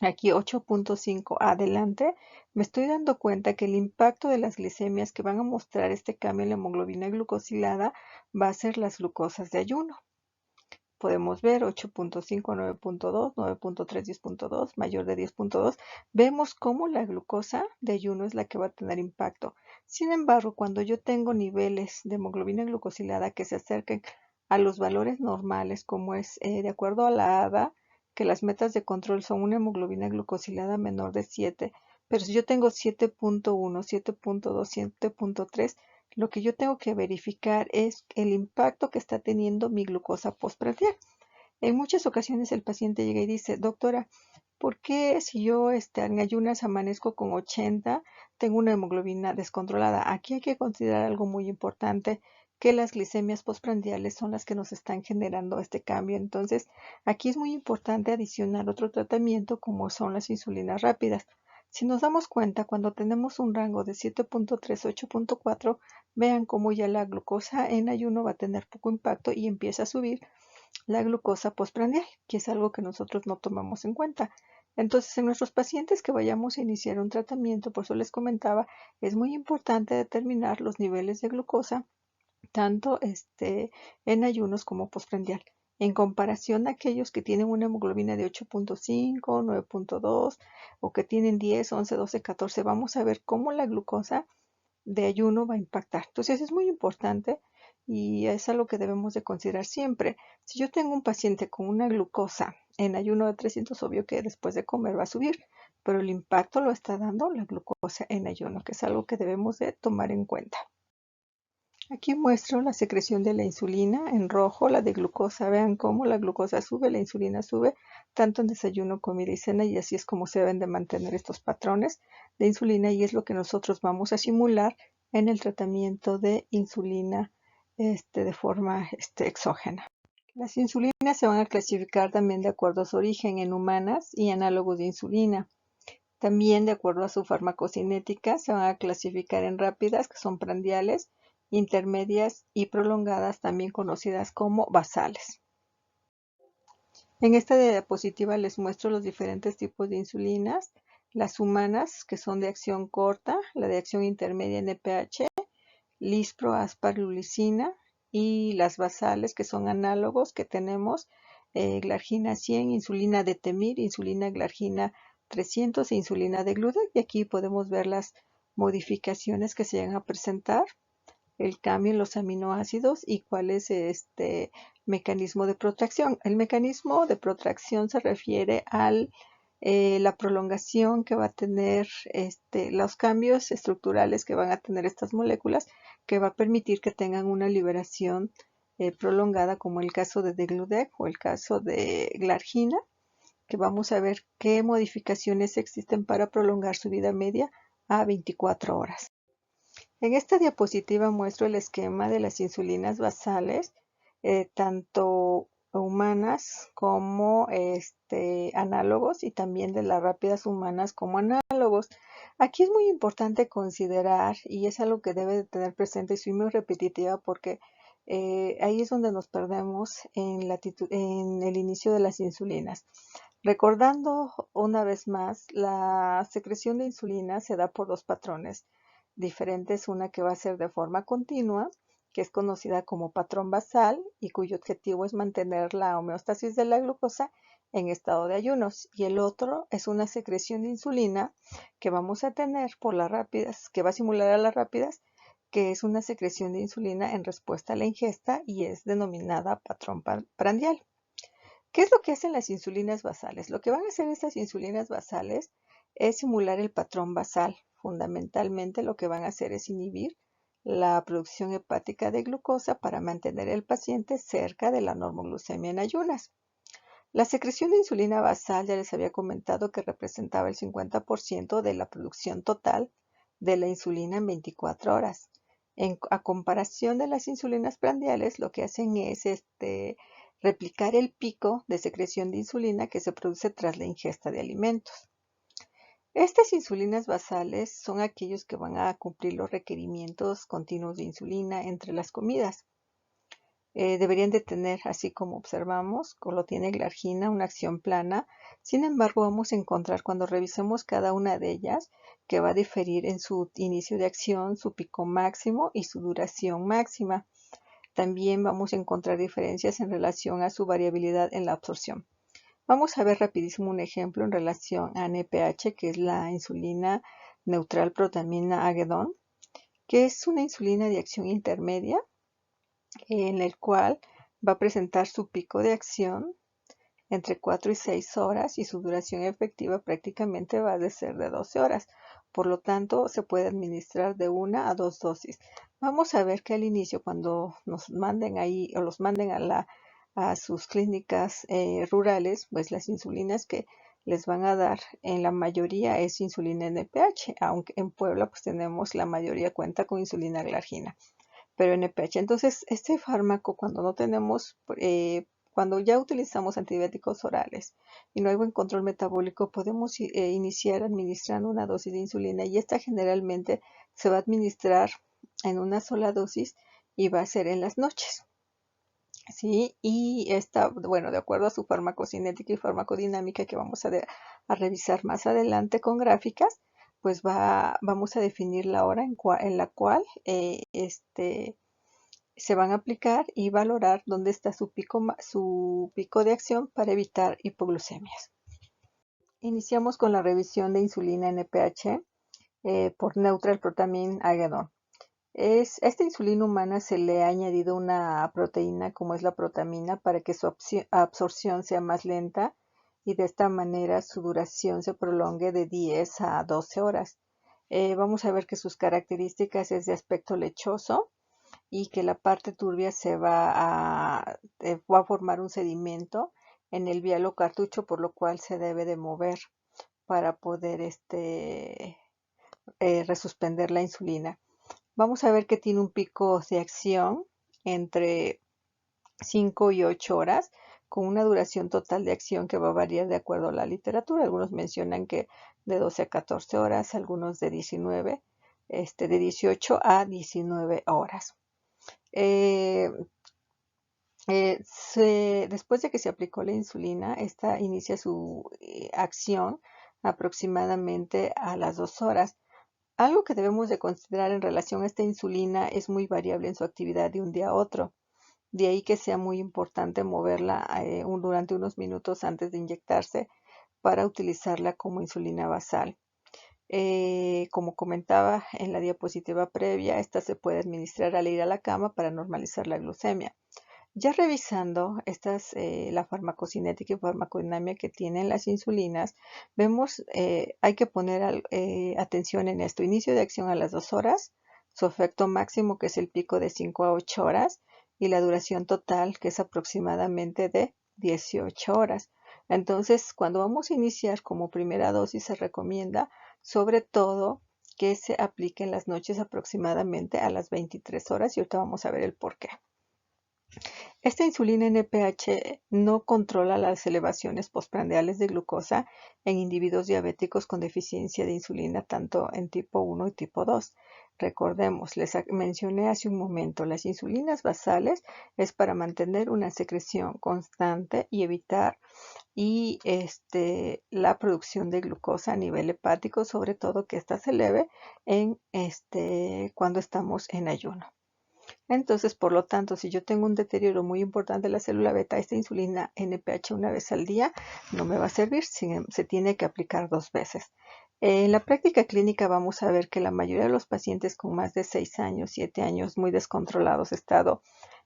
Speaker 1: aquí 8.5 adelante, me estoy dando cuenta que el impacto de las glicemias que van a mostrar este cambio en la hemoglobina glucosilada va a ser las glucosas de ayuno. podemos ver 8.5, 9.2, 9.3, 10.2, mayor de 10.2. Vemos cómo la glucosa de ayuno es la que va a tener impacto. Sin embargo, cuando yo tengo niveles de hemoglobina glucosilada que se acerquen a los valores normales, como es de acuerdo a la ADA, que las metas de control son una hemoglobina glucosilada menor de 7, pero si yo tengo 7.1, 7.2, 7.3, lo que yo tengo que verificar es el impacto que está teniendo mi glucosa postprandial. En muchas ocasiones el paciente llega y dice, doctora, ¿por qué si yo en ayunas amanezco con 80, tengo una hemoglobina descontrolada? Aquí hay que considerar algo muy importante, que las glicemias postprandiales son las que nos están generando este cambio. Entonces, aquí es muy importante adicionar otro tratamiento como son las insulinas rápidas. Si nos damos cuenta, cuando tenemos un rango de 7.3 a 8.4, vean cómo ya la glucosa en ayuno va a tener poco impacto y empieza a subir la glucosa postprandial, que es algo que nosotros no tomamos en cuenta. Entonces, en nuestros pacientes que vayamos a iniciar un tratamiento, por eso les comentaba, es muy importante determinar los niveles de glucosa, tanto en ayunos como postprandial. En comparación a aquellos que tienen una hemoglobina de 8.5, 9.2 o que tienen 10, 11, 12, 14, vamos a ver cómo la glucosa de ayuno va a impactar. Entonces es muy importante y es algo que debemos de considerar siempre. Si yo tengo un paciente con una glucosa en ayuno de 300, obvio que después de comer va a subir, pero el impacto lo está dando la glucosa en ayuno, que es algo que debemos de tomar en cuenta. Aquí muestro la secreción de la insulina en rojo, la de glucosa. Vean cómo la glucosa sube, la insulina sube, tanto en desayuno, comida y cena, y así es como se deben de mantener estos patrones de insulina y es lo que nosotros vamos a simular en el tratamiento de insulina de forma exógena. Las insulinas se van a clasificar también de acuerdo a su origen en humanas y análogos de insulina. También, de acuerdo a su farmacocinética, se van a clasificar en rápidas, que son prandiales, intermedias y prolongadas, también conocidas como basales. En esta diapositiva les muestro los diferentes tipos de insulinas, las humanas, que son de acción corta, la de acción intermedia NPH, lispro, asparlulicina, y las basales, que son análogos que tenemos, glargina 100, insulina de Temir, insulina glargina 300 e insulina de Gludec. Y aquí podemos ver las modificaciones que se llegan a presentar, el cambio en los aminoácidos y cuál es este mecanismo de protracción. El mecanismo de protracción se refiere a la prolongación que va a tener los cambios estructurales que van a tener estas moléculas, que va a permitir que tengan una liberación prolongada, como el caso de Degludec o el caso de Glargina, que vamos a ver qué modificaciones existen para prolongar su vida media a 24 horas. En esta diapositiva muestro el esquema de las insulinas basales, tanto humanas como análogos, y también de las rápidas humanas como análogos. Aquí es muy importante considerar, y es algo que debe de tener presente, y soy muy repetitiva porque ahí es donde nos perdemos en el inicio de las insulinas. Recordando una vez más, la secreción de insulina se da por dos patrones diferentes, una que va a ser de forma continua, que es conocida como patrón basal y cuyo objetivo es mantener la homeostasis de la glucosa en estado de ayunos, y el otro es una secreción de insulina que vamos a tener por las rápidas, que va a simular a las rápidas, que es una secreción de insulina en respuesta a la ingesta y es denominada patrón prandial. ¿Qué es lo que hacen las insulinas basales? Lo que van a hacer estas insulinas basales es simular el patrón basal. Fundamentalmente lo que van a hacer es inhibir la producción hepática de glucosa para mantener al paciente cerca de la normoglucemia en ayunas. La secreción de insulina basal, ya les había comentado que representaba el 50% de la producción total de la insulina en 24 horas. A comparación de las insulinas prandiales, lo que hacen es replicar el pico de secreción de insulina que se produce tras la ingesta de alimentos. Estas insulinas basales son aquellos que van a cumplir los requerimientos continuos de insulina entre las comidas. Deberían de tener, así como observamos, como lo tiene Glargina, una acción plana. Sin embargo, vamos a encontrar cuando revisemos cada una de ellas que va a diferir en su inicio de acción, su pico máximo y su duración máxima. también vamos a encontrar diferencias en relación a su variabilidad en la absorción. Vamos a ver rapidísimo un ejemplo en relación a NPH, que es la insulina neutral protamina Agedon, que es una insulina de acción intermedia en el cual va a presentar su pico de acción entre 4 y 6 horas y su duración efectiva prácticamente va a ser de 12 horas. Por lo tanto, se puede administrar de 1 a 2 dosis. Vamos a ver que al inicio, cuando nos manden ahí o los manden a sus clínicas rurales, pues las insulinas que les van a dar en la mayoría es insulina NPH, aunque en Puebla pues tenemos la mayoría cuenta con insulina glargina, pero NPH. Entonces, este fármaco cuando no tenemos cuando ya utilizamos antibióticos orales y no hay buen control metabólico, podemos iniciar administrando una dosis de insulina y esta generalmente se va a administrar en una sola dosis y va a ser en las noches. ¿Sí? Y esta, bueno, de acuerdo a su farmacocinética y farmacodinámica que vamos a revisar más adelante con gráficas, pues vamos a definir la hora en la cual se van a aplicar y valorar dónde está su pico de acción para evitar hipoglucemias. Iniciamos con la revisión de insulina NPH por Neutral Protamine Agedon. Esta insulina humana se le ha añadido una proteína como es la protamina para que su absorción sea más lenta y de esta manera su duración se prolongue de 10 a 12 horas. Vamos a ver que sus características es de aspecto lechoso y que la parte turbia va a formar un sedimento en el vialo cartucho, por lo cual se debe de mover para poder resuspender la insulina. Vamos a ver que tiene un pico de acción entre 5 y 8 horas, con una duración total de acción que va a variar de acuerdo a la literatura. Algunos mencionan que de 12 a 14 horas, algunos de 18 a 19 horas. Después de que se aplicó la insulina, esta inicia su acción aproximadamente a las 2 horas. Algo que debemos de considerar en relación a esta insulina es muy variable en su actividad de un día a otro. De ahí que sea muy importante moverla durante unos minutos antes de inyectarse para utilizarla como insulina basal. Como comentaba en la diapositiva previa, esta se puede administrar al ir a la cama para normalizar la glucemia. Ya revisando la farmacocinética y farmacodinámica que tienen las insulinas, vemos, hay que poner atención en esto. Inicio de acción a las 2 horas, su efecto máximo que es el pico de 5 a 8 horas y la duración total que es aproximadamente de 18 horas. Entonces, cuando vamos a iniciar como primera dosis se recomienda sobre todo que se aplique en las noches aproximadamente a las 23 horas y ahorita vamos a ver el por qué. Esta insulina NPH no controla las elevaciones postprandiales de glucosa en individuos diabéticos con deficiencia de insulina, tanto en tipo 1 y tipo 2. Recordemos, les mencioné hace un momento, las insulinas basales es para mantener una secreción constante y evitar la producción de glucosa a nivel hepático, sobre todo que ésta se eleve cuando estamos en ayuno. Entonces, por lo tanto, si yo tengo un deterioro muy importante de la célula beta, esta insulina NPH una vez al día no me va a servir, se tiene que aplicar 2 veces. En la práctica clínica vamos a ver que la mayoría de los pacientes con más de 6 años, 7 años, muy descontrolados, estado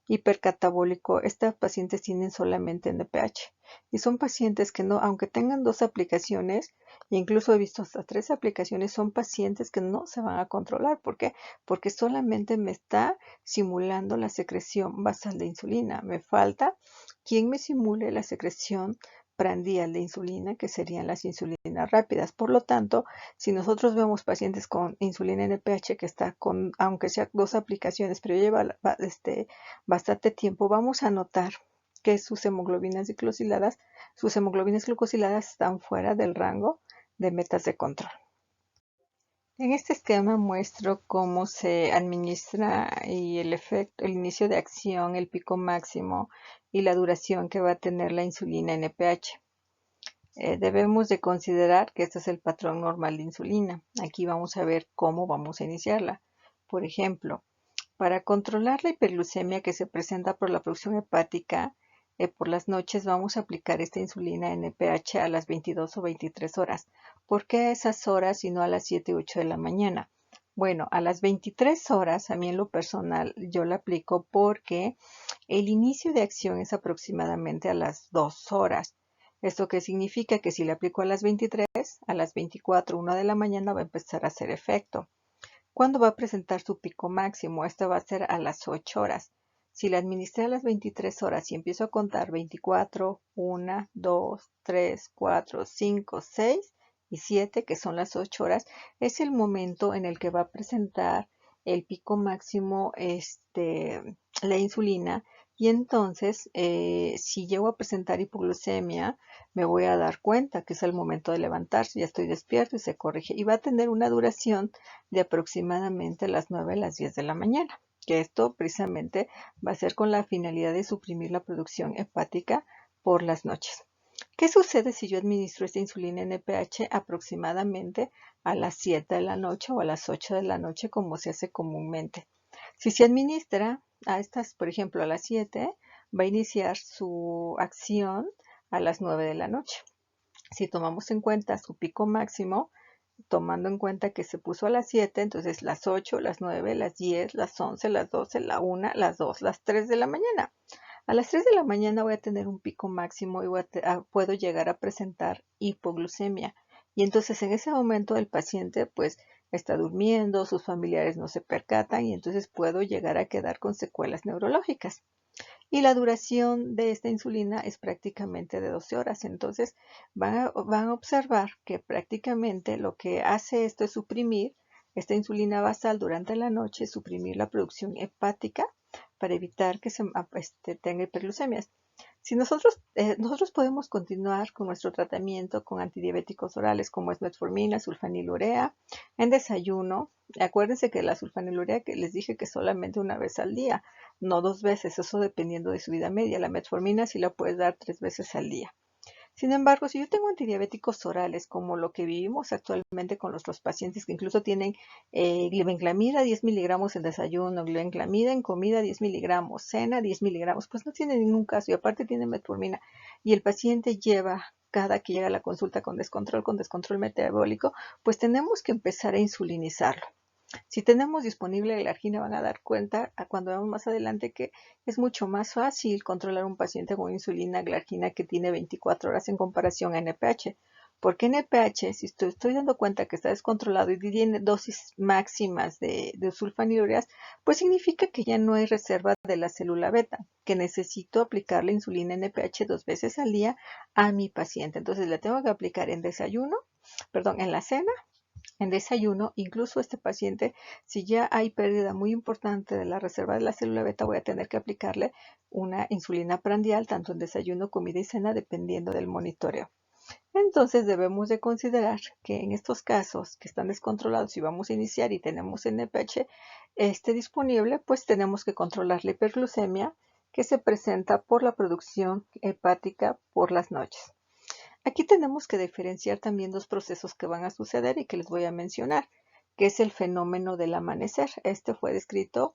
Speaker 1: hipercatabólico, estos pacientes tienen solamente NPH. Y son pacientes que no, aunque tengan 2 aplicaciones, incluso he visto hasta 3 aplicaciones, son pacientes que no se van a controlar. ¿Por qué? Porque solamente me está simulando la secreción basal de insulina. Me falta quien me simule la secreción prandial de insulina, que serían las insulinas rápidas. Por lo tanto, si nosotros vemos pacientes con insulina NPH que está con, aunque sea 2 aplicaciones, pero lleva bastante tiempo, vamos a notar que sus hemoglobinas glucosiladas están fuera del rango de metas de control. En este esquema muestro cómo se administra y el efecto, el inicio de acción, el pico máximo y la duración que va a tener la insulina NPH. Debemos de considerar que este es el patrón normal de insulina. Aquí vamos a ver cómo vamos a iniciarla. Por ejemplo, Para controlar la hiperglucemia que se presenta por la producción hepática, por las noches vamos a aplicar esta insulina NPH a las 22 o 23 horas. ¿Por qué a esas horas y no a las 7 u 8 de la mañana? Bueno, a las 23 horas, a mí en lo personal, yo la aplico porque el inicio de acción es aproximadamente a las 2 horas. ¿Esto qué significa? Que si la aplico a las 23, a las 24, 1 de la mañana va a empezar a hacer efecto. ¿Cuándo va a presentar su pico máximo? Esto va a ser a las 8 horas. Si la administré a las 23 horas y empiezo a contar 24, 1, 2, 3, 4, 5, 6 y 7, que son las 8 horas, es el momento en el que va a presentar el pico máximo la insulina. Y entonces, si llego a presentar hipoglucemia, me voy a dar cuenta que es el momento de levantarse, ya estoy despierto y se corrige. Y va a tener una duración de aproximadamente las 9 a las 10 de la mañana, que esto precisamente va a ser con la finalidad de suprimir la producción hepática por las noches. ¿Qué sucede si yo administro esta insulina NPH aproximadamente a las 7 de la noche o a las 8 de la noche, como se hace comúnmente? Si se administra a estas, por ejemplo, a las 7, va a iniciar su acción a las 9 de la noche. Si tomamos en cuenta su pico máximo, tomando en cuenta que se puso a las 7, entonces las 8, las 9, las 10, las 11, las 12, la 1, las 2, las 3 de la mañana. A las 3 de la mañana voy a tener un pico máximo y puedo llegar a presentar hipoglucemia. Y entonces en ese momento el paciente pues está durmiendo, sus familiares no se percatan y entonces puedo llegar a quedar con secuelas neurológicas. Y la duración de esta insulina es prácticamente de 12 horas. Entonces van a observar que prácticamente lo que hace esto es suprimir esta insulina basal durante la noche, suprimir la producción hepática para evitar que se tenga hiperglucemias. Si nosotros podemos continuar con nuestro tratamiento con antidiabéticos orales como es metformina, sulfanilurea, en desayuno. Acuérdense que la sulfanilurea que les dije que solamente una vez al día, no 2 veces, eso dependiendo de su vida media. La metformina sí la puedes dar 3 veces al día. Sin embargo, si yo tengo antidiabéticos orales, como lo que vivimos actualmente con nuestros pacientes que incluso tienen glibenclamida 10 miligramos en desayuno, glibenclamida en comida 10 miligramos, cena 10 miligramos, pues no tiene ningún caso y aparte tiene metformina y el paciente lleva cada que llega a la consulta con descontrol metabólico, pues tenemos que empezar a insulinizarlo. Si tenemos disponible la argina, van a dar cuenta cuando veamos más adelante que es mucho más fácil controlar un paciente con insulina glargina que tiene 24 horas en comparación a NPH. Porque NPH, si estoy dando cuenta que está descontrolado y tiene dosis máximas de sulfanilureas, pues significa que ya no hay reserva de la célula beta, que necesito aplicar la insulina NPH 2 veces al día a mi paciente. Entonces le tengo que aplicar en la cena, en desayuno. Incluso este paciente, si ya hay pérdida muy importante de la reserva de la célula beta, voy a tener que aplicarle una insulina prandial, tanto en desayuno, comida y cena, dependiendo del monitoreo. Entonces debemos de considerar que en estos casos que están descontrolados y vamos a iniciar y tenemos NPH disponible, pues tenemos que controlar la hiperglucemia que se presenta por la producción hepática por las noches. Aquí tenemos que diferenciar también dos procesos que van a suceder y que les voy a mencionar, que es el fenómeno del amanecer. Este fue descrito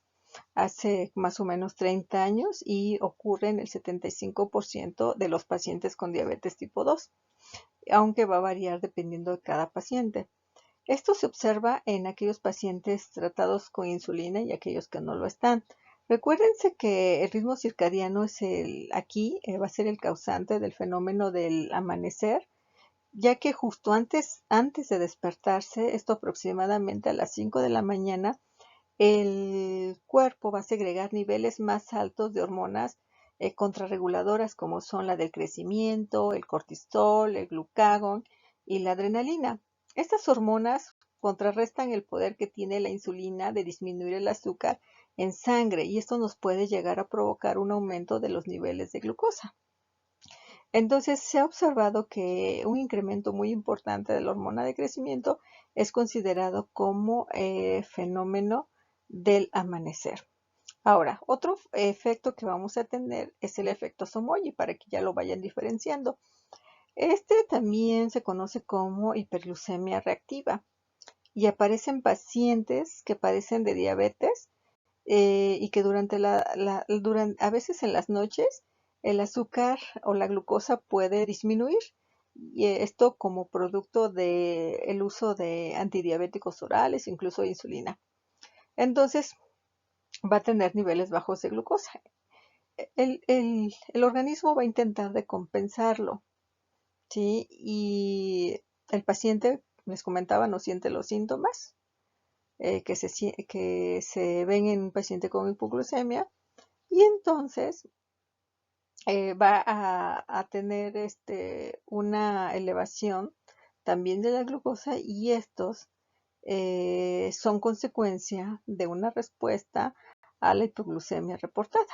Speaker 1: hace más o menos 30 años y ocurre en el 75% de los pacientes con diabetes tipo 2, aunque va a variar dependiendo de cada paciente. Esto se observa en aquellos pacientes tratados con insulina y aquellos que no lo están. Recuérdense que el ritmo circadiano va a ser el causante del fenómeno del amanecer, ya que justo antes de despertarse, esto aproximadamente a las 5 de la mañana, el cuerpo va a segregar niveles más altos de hormonas contrarreguladoras como son la del crecimiento, el cortisol, el glucagón y la adrenalina. Estas hormonas contrarrestan el poder que tiene la insulina de disminuir el azúcar en sangre y esto nos puede llegar a provocar un aumento de los niveles de glucosa. Entonces, se ha observado que un incremento muy importante de la hormona de crecimiento es considerado como fenómeno del amanecer. Ahora, otro efecto que vamos a tener es el efecto Somogy, para que ya lo vayan diferenciando. Este también se conoce como hiperglucemia reactiva y aparece en pacientes que padecen de diabetes y que a veces en las noches el azúcar o la glucosa puede disminuir, y esto como producto del uso de antidiabéticos orales, incluso de insulina. Entonces va a tener niveles bajos de glucosa. El organismo va a intentar de compensarlo, ¿sí? Y el paciente, les comentaba, no siente los síntomas que se ven en un paciente con hipoglucemia, y entonces va a tener una elevación también de la glucosa, y estos son consecuencia de una respuesta a la hipoglucemia reportada.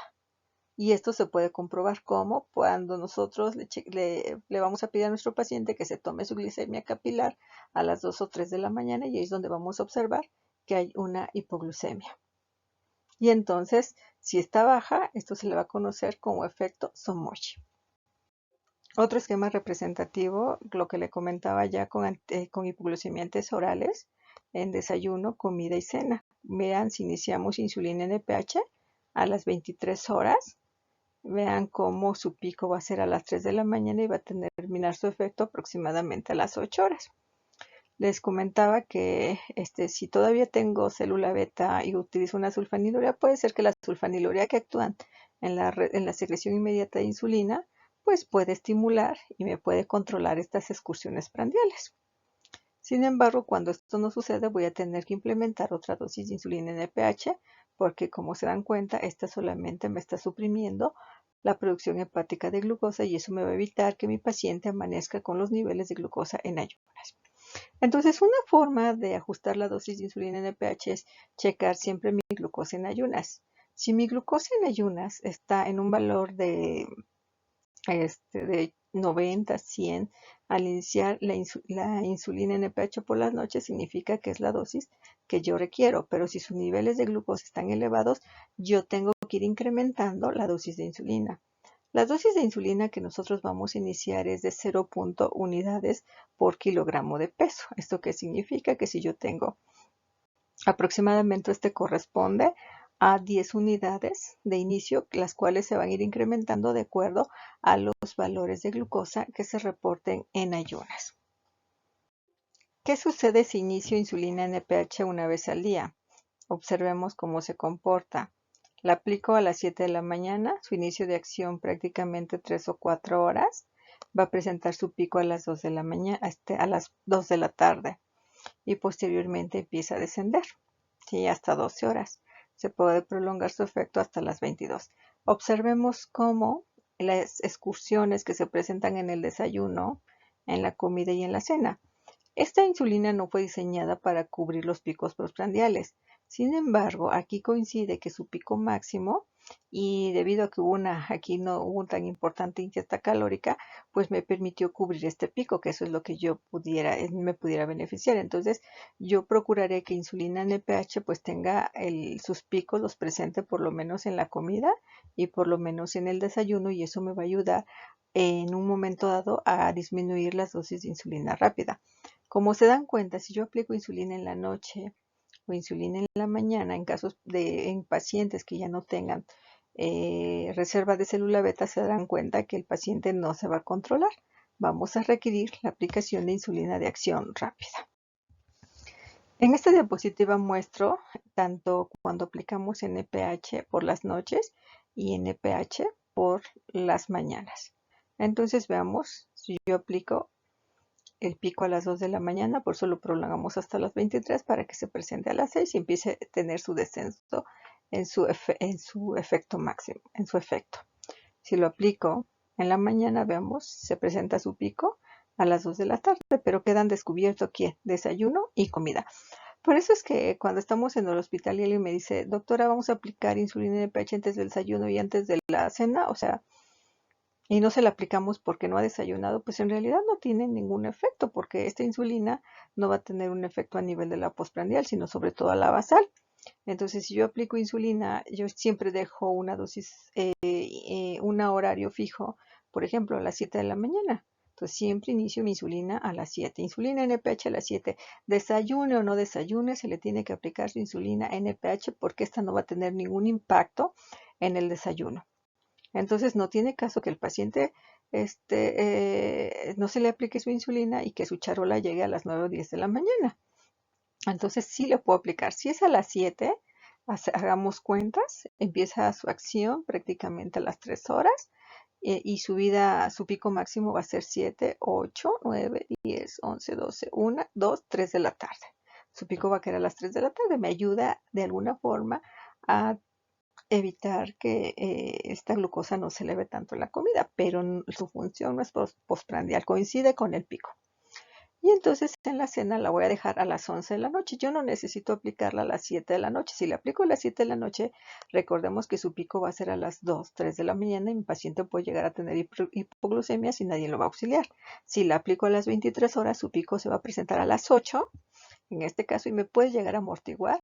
Speaker 1: Y esto se puede comprobar como cuando nosotros le vamos a pedir a nuestro paciente que se tome su glicemia capilar a las 2 o 3 de la mañana, y ahí es donde vamos a observar que hay una hipoglucemia. Y entonces, si está baja, esto se le va a conocer como efecto Somogy. Otro esquema representativo, lo que le comentaba ya con hipoglucemiantes orales, en desayuno, comida y cena. Vean si iniciamos insulina NPH a las 23 horas. Vean cómo su pico va a ser a las 3 de la mañana y va a terminar su efecto aproximadamente a las 8 horas. Les comentaba que si todavía tengo célula beta y utilizo una sulfanilurea, puede ser que la sulfanilurea que actúan en la secreción inmediata de insulina, pues puede estimular y me puede controlar estas excursiones prandiales. Sin embargo, cuando esto no sucede, voy a tener que implementar otra dosis de insulina NPH, porque como se dan cuenta, esta solamente me está suprimiendo la producción hepática de glucosa, y eso me va a evitar que mi paciente amanezca con los niveles de glucosa en ayunas. Entonces, una forma de ajustar la dosis de insulina NPH es checar siempre mi glucosa en ayunas. Si mi glucosa en ayunas está en un valor de 90, 100, al iniciar la insulina NPH por las noches, significa que es la dosis que yo requiero. Pero si sus niveles de glucosa están elevados, yo tengo que ir incrementando la dosis de insulina. La dosis de insulina que nosotros vamos a iniciar es de 0.1 unidades por kilogramo de peso. ¿Esto qué significa? Que si yo tengo aproximadamente, corresponde a 10 unidades de inicio, las cuales se van a ir incrementando de acuerdo a los valores de glucosa que se reporten en ayunas. ¿Qué sucede si inicio insulina NPH una vez al día? Observemos cómo se comporta. La aplico a las 7 de la mañana, su inicio de acción prácticamente 3 o 4 horas. Va a presentar su pico a las 2 de la mañana, a las 2 de la tarde, y posteriormente empieza a descender, ¿sí? Hasta 12 horas. Se puede prolongar su efecto hasta las 22. Observemos cómo las excursiones que se presentan en el desayuno, en la comida y en la cena. Esta insulina no fue diseñada para cubrir los picos postprandiales. Sin embargo, aquí coincide que su pico máximo, y debido a que aquí no hubo tan importante ingesta calórica, pues me permitió cubrir este pico, que eso es lo que me pudiera beneficiar. Entonces, yo procuraré que insulina NPH pues tenga sus picos, los presente por lo menos en la comida y por lo menos en el desayuno, y eso me va a ayudar en un momento dado a disminuir las dosis de insulina rápida. Como se dan cuenta, si yo aplico insulina en la noche o insulina en la mañana, en pacientes que ya no tengan reserva de célula beta, se darán cuenta que el paciente no se va a controlar. Vamos a requerir la aplicación de insulina de acción rápida. En esta diapositiva muestro tanto cuando aplicamos NPH por las noches y NPH por las mañanas. Entonces veamos, si yo aplico el pico a las 2 de la mañana, por eso lo prolongamos hasta las 23 para que se presente a las 6 y empiece a tener su descenso en su efecto máximo, en su efecto. Si lo aplico en la mañana, veamos, se presenta su pico a las 2 de la tarde, pero quedan descubiertos aquí desayuno y comida. Por eso es que cuando estamos en el hospital y alguien me dice, doctora, vamos a aplicar insulina NPH antes del desayuno y antes de la cena, y no se la aplicamos porque no ha desayunado, pues en realidad no tiene ningún efecto, porque esta insulina no va a tener un efecto a nivel de la postprandial, sino sobre todo a la basal. Entonces, si yo aplico insulina, yo siempre dejo una dosis, un horario fijo, por ejemplo, a las 7 de la mañana, Entonces siempre inicio mi insulina a las 7. Insulina NPH a las 7. Desayune o no desayune, se le tiene que aplicar su insulina NPH porque esta no va a tener ningún impacto en el desayuno. Entonces no tiene caso que el paciente no se le aplique su insulina y que su charola llegue a las 9 o 10 de la mañana. Entonces sí le puedo aplicar. Si es a las 7, hagamos cuentas, empieza su acción prácticamente a las 3 horas y su pico máximo va a ser 7, 8, 9, 10, 11, 12, 1, 2, 3 de la tarde. Su pico va a quedar a las 3 de la tarde. Me ayuda de alguna forma a evitar que esta glucosa no se eleve tanto en la comida, pero su función no es postprandial, coincide con el pico. Y entonces en la cena la voy a dejar a las 11 de la noche. Yo no necesito aplicarla a las 7 de la noche. Si le aplico a las 7 de la noche, recordemos que su pico va a ser a las 2, 3 de la mañana y mi paciente puede llegar a tener hipoglucemia si nadie lo va a auxiliar. Si la aplico a las 23 horas, su pico se va a presentar a las 8, en este caso, y me puede llegar a amortiguar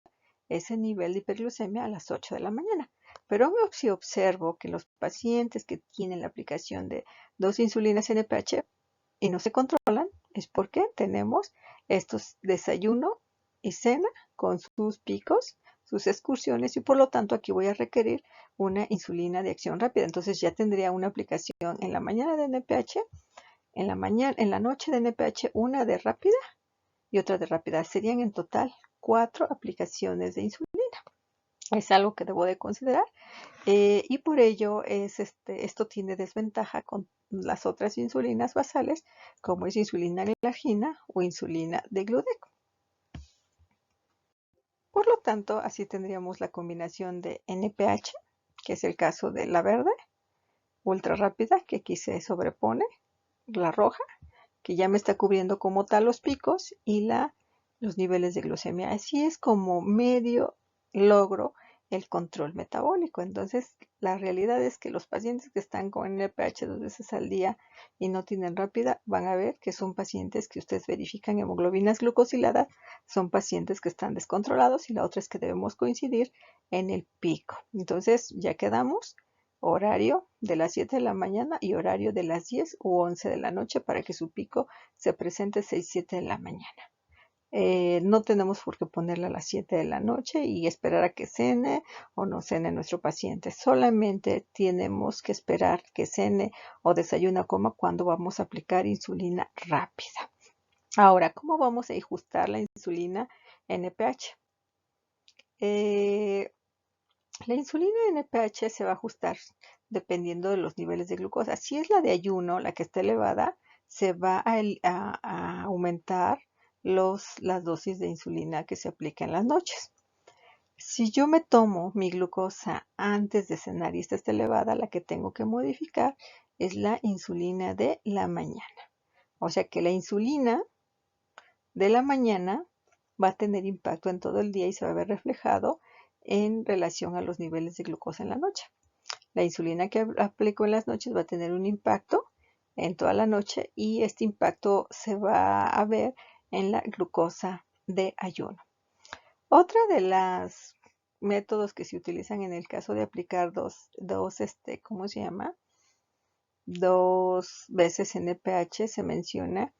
Speaker 1: ese nivel de hiperglucemia a las 8 de la mañana. Pero si observo que los pacientes que tienen la aplicación de 2 insulinas NPH y no se controlan, es porque tenemos estos desayuno y cena con sus picos, sus excursiones, y por lo tanto aquí voy a requerir una insulina de acción rápida. Entonces ya tendría una aplicación en la mañana de NPH, en la noche de NPH, una de rápida y otra de rápida. Serían en total 4 aplicaciones de insulina. Es algo que debo de considerar y por ello esto tiene desventaja con las otras insulinas basales, como es insulina glargina o insulina de Gludeco. Por lo tanto, así tendríamos la combinación de NPH, que es el caso de la verde, ultra rápida, que aquí se sobrepone, la roja, que ya me está cubriendo como tal los picos, y los niveles de glucemia. Así es como medio logro el control metabólico. Entonces, la realidad es que los pacientes que están con NPH 2 veces al día y no tienen rápida, van a ver que son pacientes que ustedes verifican hemoglobinas glucosiladas, son pacientes que están descontrolados, y la otra es que debemos coincidir en el pico. Entonces, ya quedamos horario de las 7 de la mañana y horario de las 10 u 11 de la noche para que su pico se presente 6, 7 de la mañana. No tenemos por qué ponerla a las 7 de la noche y esperar a que cene o no cene nuestro paciente. Solamente tenemos que esperar que cene o desayune o coma cuando vamos a aplicar insulina rápida. Ahora, ¿cómo vamos a ajustar la insulina NPH? La insulina NPH se va a ajustar dependiendo de los niveles de glucosa. Si es la de ayuno, la que está elevada, se va a aumentar las dosis de insulina que se aplica en las noches. Si yo me tomo mi glucosa antes de cenar y esta está elevada, la que tengo que modificar es la insulina de la mañana. O sea que la insulina de la mañana va a tener impacto en todo el día y se va a ver reflejado en relación a los niveles de glucosa en la noche. La insulina que aplico en las noches va a tener un impacto en toda la noche y este impacto se va a ver en la glucosa de ayuno. Otra de las métodos que se utilizan en el caso de aplicar ¿cómo se llama? 2 veces NPH, se menciona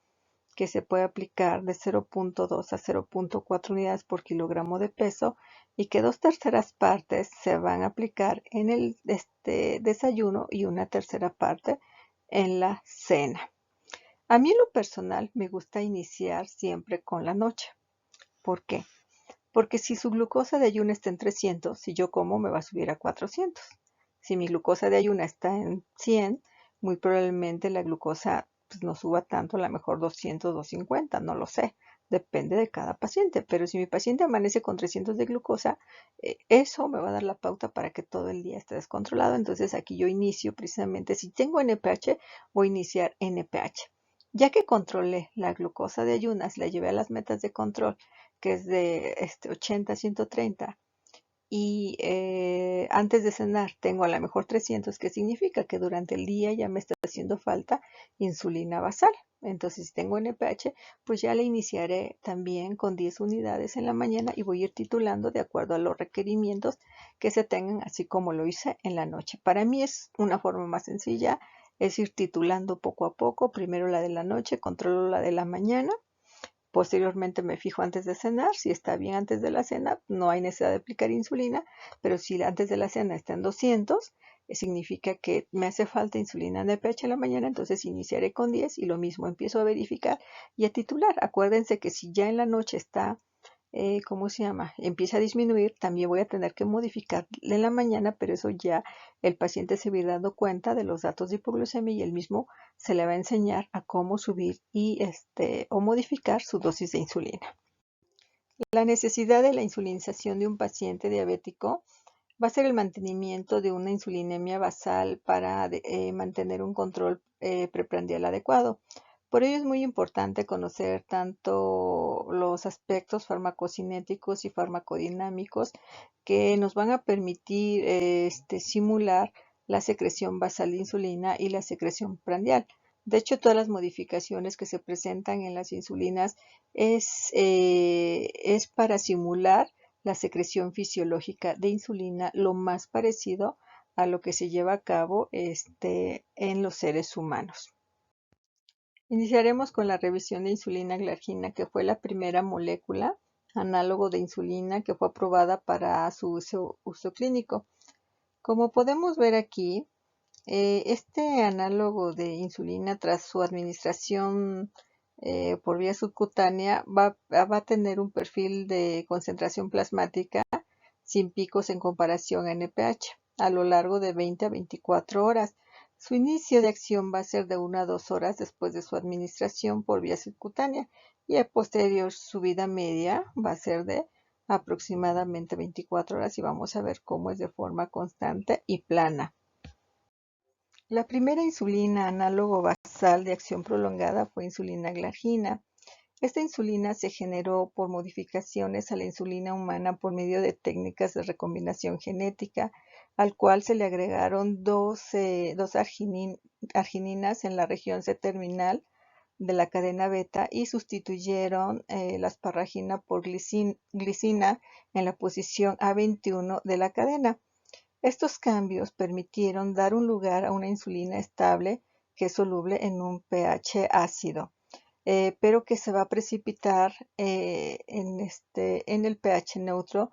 Speaker 1: que se puede aplicar de 0.2 a 0.4 unidades por kilogramo de peso y que 2/3 partes se van a aplicar en el desayuno y 1/3 parte en la cena. A mí en lo personal me gusta iniciar siempre con la noche. ¿Por qué? Porque si su glucosa de ayuno está en 300, si yo como me va a subir a 400. Si mi glucosa de ayuno está en 100, muy probablemente la glucosa no suba tanto, a lo mejor 200, 250, no lo sé. Depende de cada paciente. Pero si mi paciente amanece con 300 de glucosa, eso me va a dar la pauta para que todo el día esté descontrolado. Entonces aquí yo inicio precisamente, si tengo NPH, voy a iniciar NPH. Ya que controlé la glucosa de ayunas, la llevé a las metas de control, que es de 80 a 130, y antes de cenar tengo a lo mejor 300, que significa que durante el día ya me está haciendo falta insulina basal. Entonces, si tengo NPH, pues ya le iniciaré también con 10 unidades en la mañana y voy a ir titulando de acuerdo a los requerimientos que se tengan, así como lo hice en la noche. Para mí es una forma más sencilla, es ir titulando poco a poco, primero la de la noche, controlo la de la mañana, posteriormente me fijo antes de cenar, si está bien antes de la cena, no hay necesidad de aplicar insulina, pero si antes de la cena está en 200, significa que me hace falta insulina en el pH en la mañana, entonces iniciaré con 10 y lo mismo, empiezo a verificar y a titular. Acuérdense que si ya en la noche está ¿cómo se llama? Empieza a disminuir, también voy a tener que modificar en la mañana, pero eso ya el paciente se va a ir dando cuenta de los datos de hipoglucemia y él mismo se le va a enseñar a cómo subir y o modificar su dosis de insulina. La necesidad de la insulinización de un paciente diabético va a ser el mantenimiento de una insulinemia basal para mantener un control preprandial adecuado. Por ello es muy importante conocer tanto los aspectos farmacocinéticos y farmacodinámicos que nos van a permitir simular la secreción basal de insulina y la secreción prandial. De hecho, todas las modificaciones que se presentan en las insulinas es para simular la secreción fisiológica de insulina lo más parecido a lo que se lleva a cabo en los seres humanos. Iniciaremos con la revisión de insulina glargina, que fue la primera molécula análogo de insulina que fue aprobada para su uso clínico. Como podemos ver aquí, este análogo de insulina tras su administración por vía subcutánea va a tener un perfil de concentración plasmática sin picos en comparación a NPH a lo largo de 20 a 24 horas. Su inicio de acción va a ser de 1 a 2 horas después de su administración por vía subcutánea y a posterior su vida media va a ser de aproximadamente 24 horas y vamos a ver cómo es de forma constante y plana. La primera insulina análogo basal de acción prolongada fue insulina glargina. Esta insulina se generó por modificaciones a la insulina humana por medio de técnicas de recombinación genética, al cual se le agregaron dos argininas en la región C-terminal de la cadena beta y sustituyeron la asparagina por glicina en la posición A21 de la cadena. Estos cambios permitieron dar un lugar a una insulina estable que es soluble en un pH ácido, pero que se va a precipitar en el pH neutro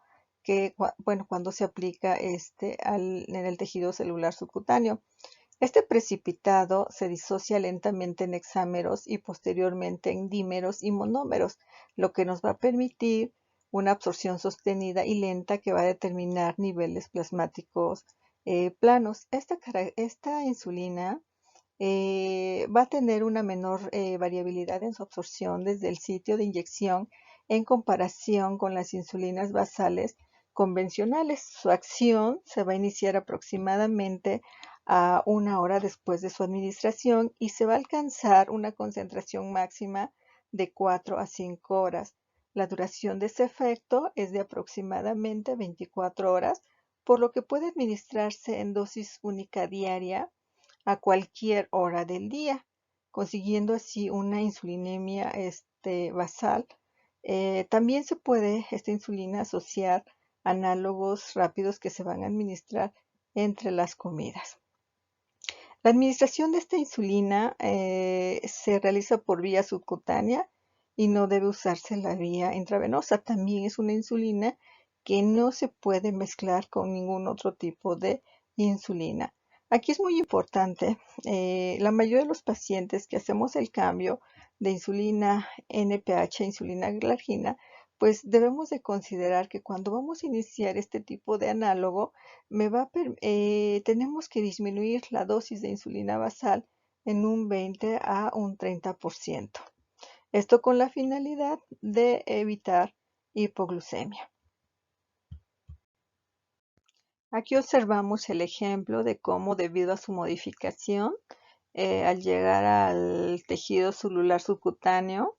Speaker 1: cuando se aplica en el tejido celular subcutáneo. Este precipitado se disocia lentamente en hexámeros y posteriormente en dímeros y monómeros, lo que nos va a permitir una absorción sostenida y lenta que va a determinar niveles plasmáticos planos. Esta insulina va a tener una menor variabilidad en su absorción desde el sitio de inyección en comparación con las insulinas basales convencionales. Su acción se va a iniciar aproximadamente a 1 hora después de su administración y se va a alcanzar una concentración máxima de 4 a 5 horas. La duración de ese efecto es de aproximadamente 24 horas, por lo que puede administrarse en dosis única diaria a cualquier hora del día, consiguiendo así una insulinemia basal. También se puede esta insulina asociar análogos rápidos que se van a administrar entre las comidas. La administración de esta insulina se realiza por vía subcutánea y no debe usarse la vía intravenosa. También es una insulina que no se puede mezclar con ningún otro tipo de insulina. Aquí es muy importante, la mayoría de los pacientes que hacemos el cambio de insulina NPH a insulina glargina, pues debemos de considerar que cuando vamos a iniciar este tipo de análogo, tenemos que disminuir la dosis de insulina basal en un 20 a un 30%. Esto con la finalidad de evitar hipoglucemia. Aquí observamos el ejemplo de cómo debido a su modificación, al llegar al tejido celular subcutáneo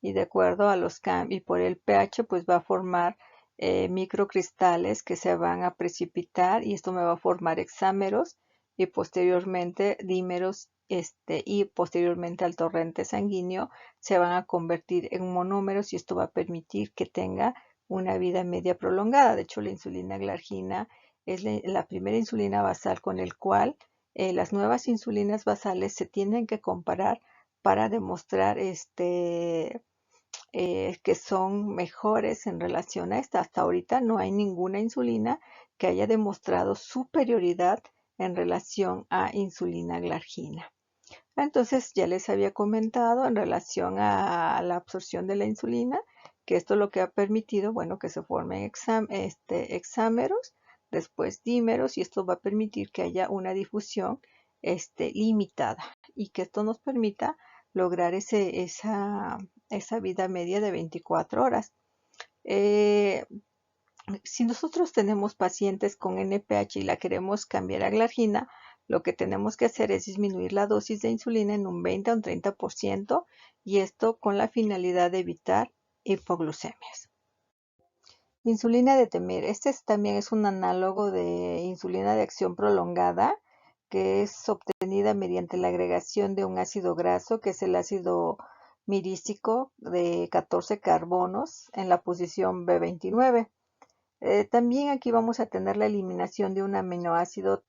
Speaker 1: y de acuerdo a los cambios y por el pH, pues va a formar microcristales que se van a precipitar y esto me va a formar hexámeros y posteriormente dímeros y posteriormente al torrente sanguíneo se van a convertir en monómeros y esto va a permitir que tenga una vida media prolongada. De hecho, la insulina glargina es la primera insulina basal con el cual las nuevas insulinas basales se tienen que comparar para demostrar que son mejores en relación a esta. Hasta ahorita no hay ninguna insulina que haya demostrado superioridad en relación a insulina glargina. Entonces ya les había comentado en relación a la absorción de la insulina, que esto lo que ha permitido, bueno, que se formen hexámeros, después dímeros, y esto va a permitir que haya una difusión limitada y que esto nos permita lograr esa vida media de 24 horas. Si nosotros tenemos pacientes con NPH y la queremos cambiar a glargina, lo que tenemos que hacer es disminuir la dosis de insulina en un 20 a un 30% y esto con la finalidad de evitar hipoglucemias. Insulina de Temir. También es un análogo de insulina de acción prolongada que es obtenida mediante la agregación de un ácido graso que es el ácido mirístico de 14 carbonos en la posición B29. También aquí vamos a tener la eliminación de un aminoácido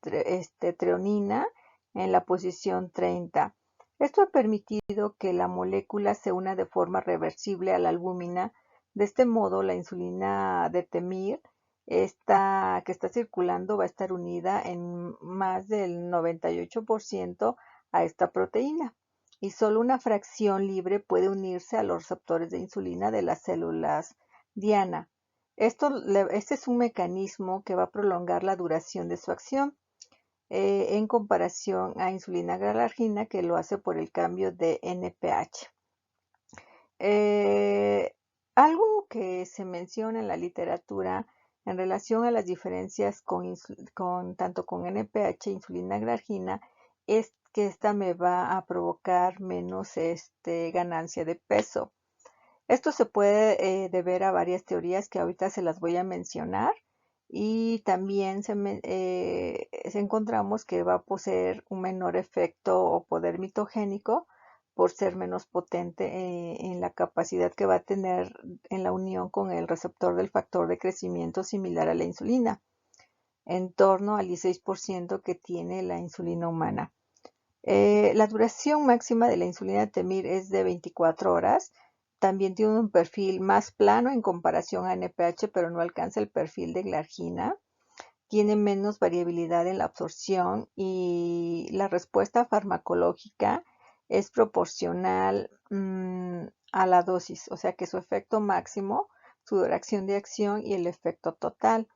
Speaker 1: treonina en la posición 30. Esto ha permitido que la molécula se una de forma reversible a la albúmina. De este modo, la insulina de Temir que está circulando va a estar unida en más del 98% a esta proteína y solo una fracción libre puede unirse a los receptores de insulina de las células diana. Este es un mecanismo que va a prolongar la duración de su acción en comparación a insulina glargina que lo hace por el cambio de NPH. Algo que se menciona en la literatura en relación a las diferencias tanto con NPH e insulina glargina es que esta me va a provocar menos ganancia de peso. Esto se puede deber a varias teorías que ahorita se las voy a mencionar y también encontramos que va a poseer un menor efecto o poder mitogénico por ser menos potente en la capacidad que va a tener en la unión con el receptor del factor de crecimiento similar a la insulina, en torno al 16% que tiene la insulina humana. La duración máxima de la insulina Temir es de 24 horas. También tiene un perfil más plano en comparación a NPH, pero no alcanza el perfil de glargina. Tiene menos variabilidad en la absorción y la respuesta farmacológica es proporcional a la dosis, o sea que su efecto máximo, su duración de acción y el efecto total.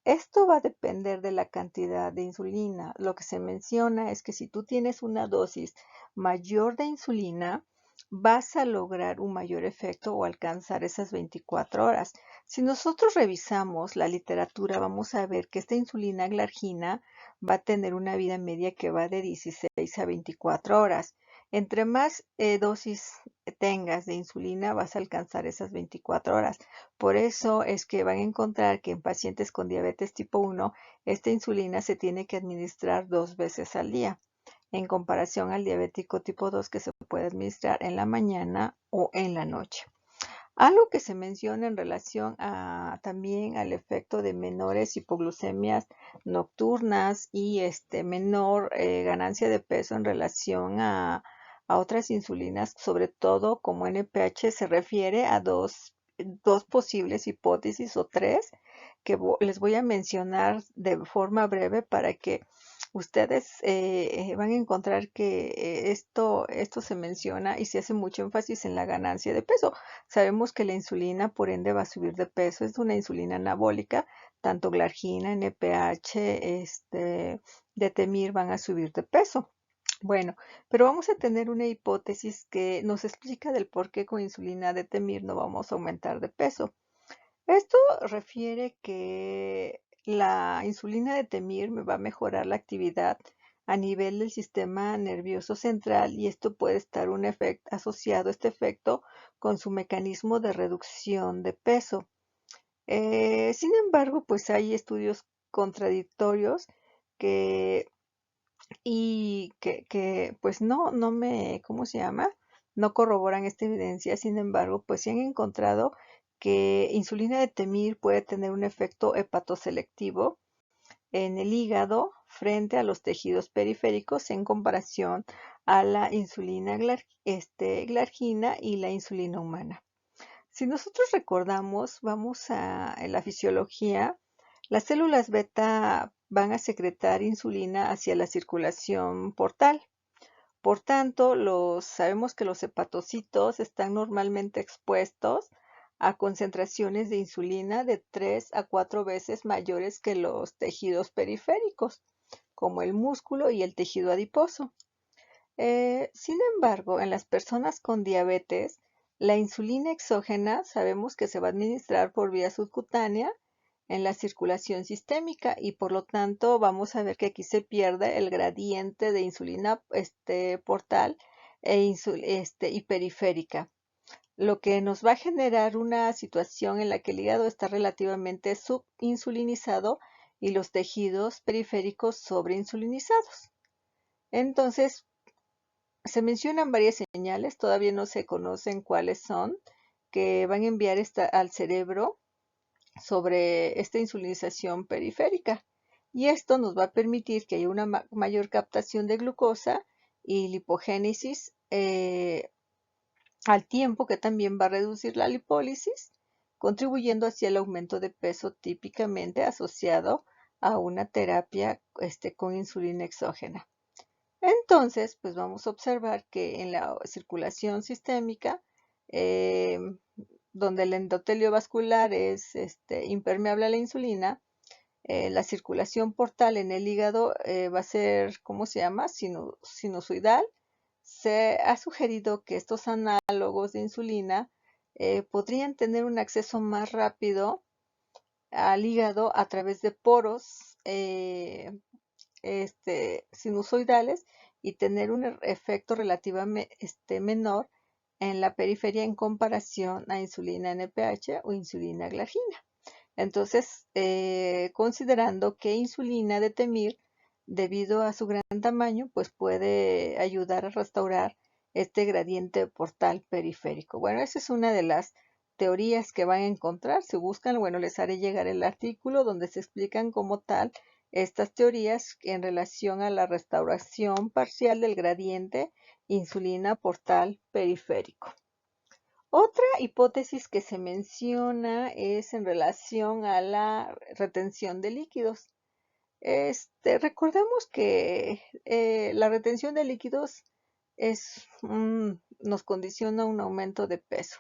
Speaker 1: Esto va a depender de la cantidad de insulina. Lo que se menciona es que si tú tienes una dosis mayor de insulina, vas a lograr un mayor efecto o alcanzar esas 24 horas. Si nosotros revisamos la literatura, vamos a ver que esta insulina glargina va a tener una vida media que va de 16 a 24 horas. Entre más dosis tengas de insulina, vas a alcanzar esas 24 horas. Por eso es que van a encontrar que en pacientes con diabetes tipo 1, esta insulina se tiene que administrar 2 veces al día, en comparación al diabético tipo 2 que se puede administrar en la mañana o en la noche. Algo que se menciona en relación también al efecto de menores hipoglucemias nocturnas y menor ganancia de peso en relación a otras insulinas, sobre todo como NPH se refiere a dos posibles hipótesis o tres que les voy a mencionar de forma breve para que ustedes van a encontrar que esto se menciona y se hace mucho énfasis en la ganancia de peso. Sabemos que la insulina, por ende, va a subir de peso. Es una insulina anabólica, tanto glargina, NPH, de Temir van a subir de peso. Bueno, pero vamos a tener una hipótesis que nos explica del por qué con insulina de Temir no vamos a aumentar de peso. Esto refiere que la insulina de Temir me va a mejorar la actividad a nivel del sistema nervioso central y esto puede estar asociado este efecto con su mecanismo de reducción de peso. Sin embargo, pues hay estudios contradictorios que pues ¿cómo se llama? No corroboran esta evidencia. Sin embargo, pues se han encontrado que insulina de Temir puede tener un efecto hepatoselectivo en el hígado frente a los tejidos periféricos en comparación a la insulina glargina y la insulina humana. Si nosotros recordamos, en la fisiología, las células beta van a secretar insulina hacia la circulación portal. Por tanto, sabemos que los hepatocitos están normalmente expuestos a concentraciones de insulina de 3 a 4 veces mayores que los tejidos periféricos, como el músculo y el tejido adiposo. Sin embargo, en las personas con diabetes, la insulina exógena sabemos que se va a administrar por vía subcutánea en la circulación sistémica y por lo tanto vamos a ver que aquí se pierde el gradiente de insulina portal y periférica, lo que nos va a generar una situación en la que el hígado está relativamente subinsulinizado y los tejidos periféricos sobreinsulinizados. Entonces, se mencionan varias señales, todavía no se conocen cuáles son, que van a enviar al cerebro sobre esta insulinización periférica. Y esto nos va a permitir que haya una mayor captación de glucosa y lipogénesis al tiempo que también va a reducir la lipólisis, contribuyendo hacia el aumento de peso típicamente asociado a una terapia con insulina exógena. Entonces, pues vamos a observar que en la circulación sistémica, eh, donde el endotelio vascular es impermeable a la insulina, la circulación portal en el hígado va a ser, ¿cómo se llama? Sinusoidal. Se ha sugerido que estos análogos de insulina podrían tener un acceso más rápido al hígado a través de poros sinusoidales y tener un efecto relativamente menor en la periferia en comparación a insulina NPH o insulina glargina. Entonces, considerando que insulina de Temir, debido a su gran tamaño, pues puede ayudar a restaurar este gradiente portal periférico. Bueno, esa es una de las teorías que van a encontrar. Si buscan, bueno, les haré llegar el artículo donde se explican como tal estas teorías en relación a la restauración parcial del gradiente insulina portal periférico. Otra hipótesis que se menciona es en relación a la retención de líquidos. Recordemos que la retención de líquidos nos condiciona un aumento de peso.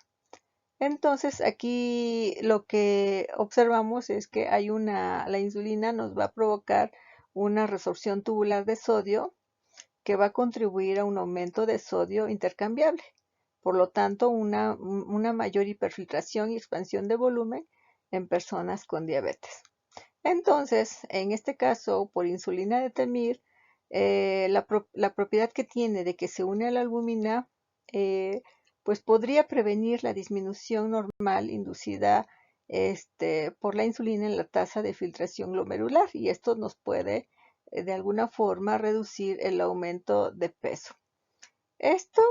Speaker 1: Entonces, aquí lo que observamos es que la insulina nos va a provocar una resorción tubular de sodio que va a contribuir a un aumento de sodio intercambiable. Por lo tanto, una mayor hiperfiltración y expansión de volumen en personas con diabetes. Entonces, en este caso, por insulina de Temir, la propiedad que tiene de que se une a la albúmina, pues podría prevenir la disminución normal inducida por la insulina en la tasa de filtración glomerular y esto nos puede de alguna forma reducir el aumento de peso. Esto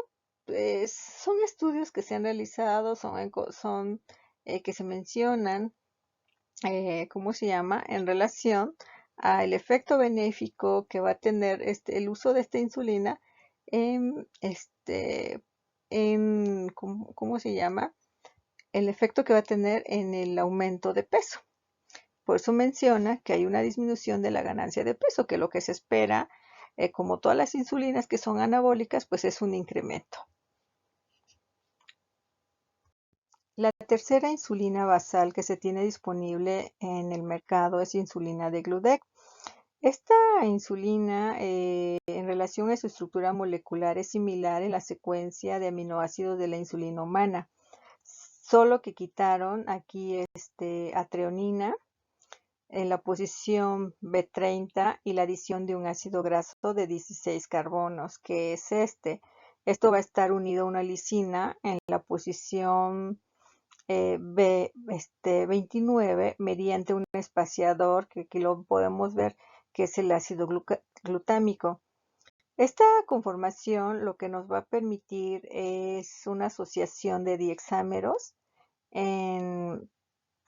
Speaker 1: son estudios que se han realizado, que se mencionan, ¿cómo se llama? En relación al efecto benéfico que va a tener el uso de esta insulina en, ¿cómo se llama? El efecto que va a tener en el aumento de peso. Por eso menciona que hay una disminución de la ganancia de peso, que lo que se espera, como todas las insulinas que son anabólicas, pues es un incremento. La tercera insulina basal que se tiene disponible en el mercado es insulina de Gludec. Esta insulina, en relación a su estructura molecular, es similar en la secuencia de aminoácidos de la insulina humana, solo que quitaron aquí a treonina en la posición B30 y la adición de un ácido graso de 16 carbonos, que es este. Esto va a estar unido a una lisina en la posición B29 mediante un espaciador que aquí lo podemos ver, que es el ácido glutámico. Esta conformación lo que nos va a permitir es una asociación de diexámeros en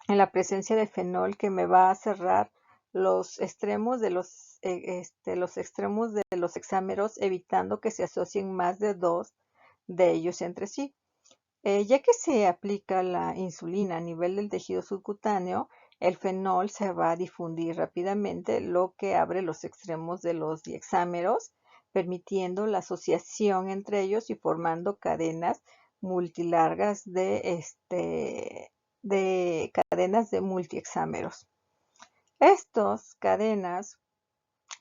Speaker 1: la presencia de fenol que me va a cerrar los extremos de los extremos de los hexámeros, evitando que se asocien más de dos de ellos entre sí. Ya que se aplica la insulina a nivel del tejido subcutáneo, el fenol se va a difundir rápidamente, lo que abre los extremos de los diexámeros, permitiendo la asociación entre ellos y formando cadenas multilargas de cadenas de multihexámeros. Estas cadenas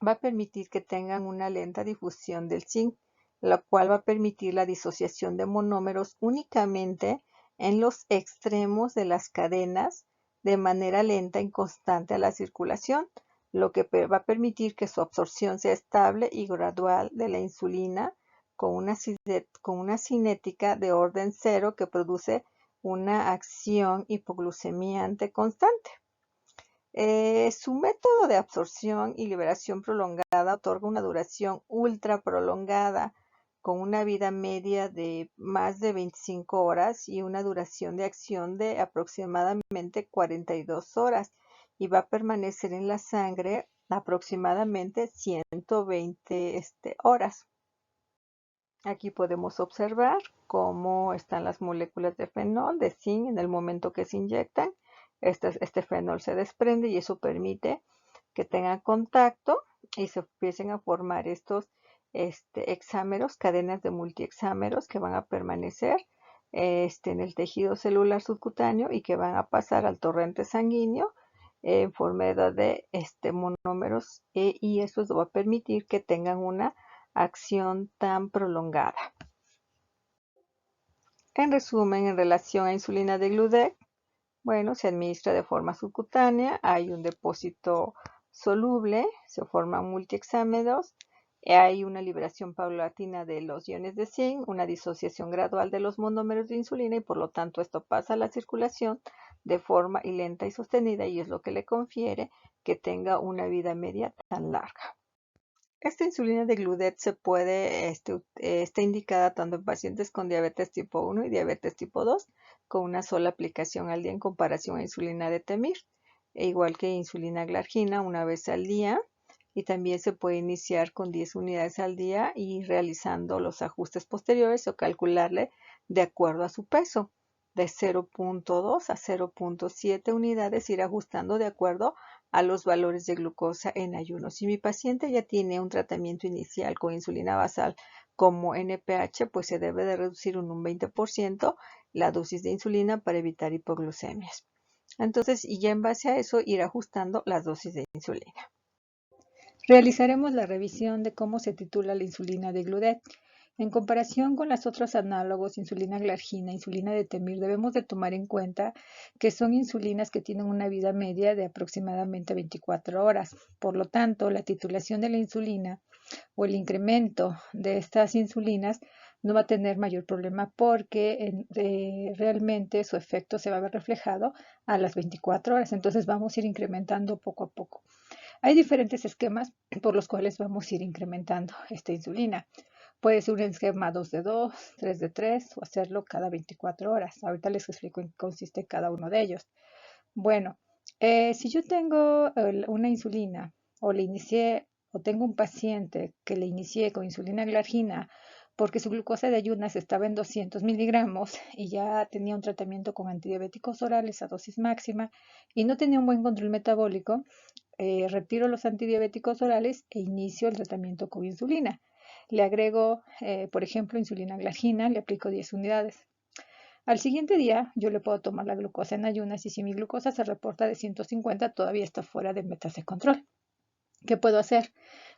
Speaker 1: va a permitir que tengan una lenta difusión del zinc, la cual va a permitir la disociación de monómeros únicamente en los extremos de las cadenas de manera lenta y constante a la circulación, lo que va a permitir que su absorción sea estable y gradual de la insulina con una cinética de orden cero que produce una acción hipoglucemiante constante. Su método de absorción y liberación prolongada otorga una duración ultra prolongada, con una vida media de más de 25 horas y una duración de acción de aproximadamente 42 horas, y va a permanecer en la sangre aproximadamente 120 horas. Aquí podemos observar cómo están las moléculas de fenol, de zinc, en el momento que se inyectan. Este fenol se desprende y eso permite que tengan contacto y se empiecen a formar estos hexámeros, cadenas de multihexámeros que van a permanecer en el tejido celular subcutáneo y que van a pasar al torrente sanguíneo en forma de monómeros, y eso va a permitir que tengan una acción tan prolongada. En resumen, en relación a insulina de Gludec, bueno, se administra de forma subcutánea, hay un depósito soluble, se forman multihexámeros, hay una liberación paulatina de los iones de zinc, una disociación gradual de los monómeros de insulina y por lo tanto esto pasa a la circulación de forma lenta y sostenida, y es lo que le confiere que tenga una vida media tan larga. Esta insulina de Gludet está indicada tanto en pacientes con diabetes tipo 1 y diabetes tipo 2, con una sola aplicación al día en comparación a insulina de Temir, igual que insulina glargina una vez al día, y también se puede iniciar con 10 unidades al día y realizando los ajustes posteriores o calcularle de acuerdo a su peso, de 0.2 a 0.7 unidades, ir ajustando de acuerdo a los valores de glucosa en ayuno. Si mi paciente ya tiene un tratamiento inicial con insulina basal como NPH, pues se debe de reducir un 20% la dosis de insulina para evitar hipoglucemias. Entonces, y ya en base a eso, ir ajustando las dosis de insulina. Realizaremos la revisión de cómo se titula la insulina de Gludet. En comparación con los otros análogos, insulina glargina, insulina de Temir, debemos de tomar en cuenta que son insulinas que tienen una vida media de aproximadamente 24 horas. Por lo tanto, la titulación de la insulina o el incremento de estas insulinas no va a tener mayor problema porque realmente su efecto se va a ver reflejado a las 24 horas. Entonces vamos a ir incrementando poco a poco. Hay diferentes esquemas por los cuales vamos a ir incrementando esta insulina. Puede ser un esquema 2 de 2, 3 de 3 o hacerlo cada 24 horas. Ahorita les explico en qué consiste cada uno de ellos. Bueno, si yo tengo una insulina o le inicié o tengo un paciente que le inicié con insulina glargina porque su glucosa de ayunas estaba en 200 miligramos y ya tenía un tratamiento con antidiabéticos orales a dosis máxima y no tenía un buen control metabólico, retiro los antidiabéticos orales e inicio el tratamiento con insulina. Le agrego, por ejemplo, insulina glargina, le aplico 10 unidades. Al siguiente día yo le puedo tomar la glucosa en ayunas y si mi glucosa se reporta de 150 todavía está fuera de metas de control. ¿Qué puedo hacer?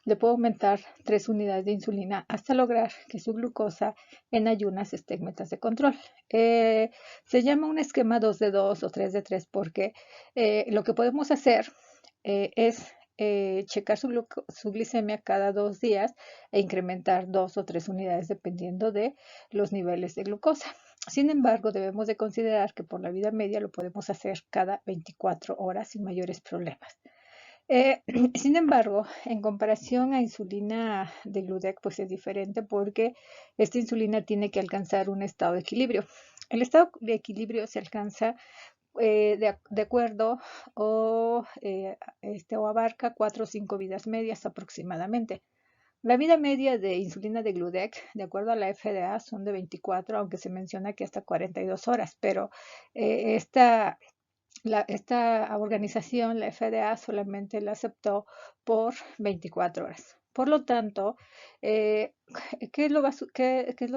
Speaker 1: Le puedo aumentar 3 unidades de insulina hasta lograr que su glucosa en ayunas esté en metas de control. Se llama un esquema 2 de 2 o 3 de 3 porque lo que podemos hacer es checar su glicemia cada 2 días e incrementar 2 o 3 unidades dependiendo de los niveles de glucosa. Sin embargo, debemos de considerar que por la vida media lo podemos hacer cada 24 horas sin mayores problemas. Sin embargo, en comparación a insulina de Gludec, pues es diferente porque esta insulina tiene que alcanzar un estado de equilibrio. El estado de equilibrio se alcanza de acuerdo o abarca 4 o 5 vidas medias aproximadamente. La vida media de insulina de Gludec, de acuerdo a la FDA, son de 24, aunque se menciona que hasta 42 horas, pero esta organización, la FDA, solamente la aceptó por 24 horas. Por lo tanto, eh, ¿qué es lo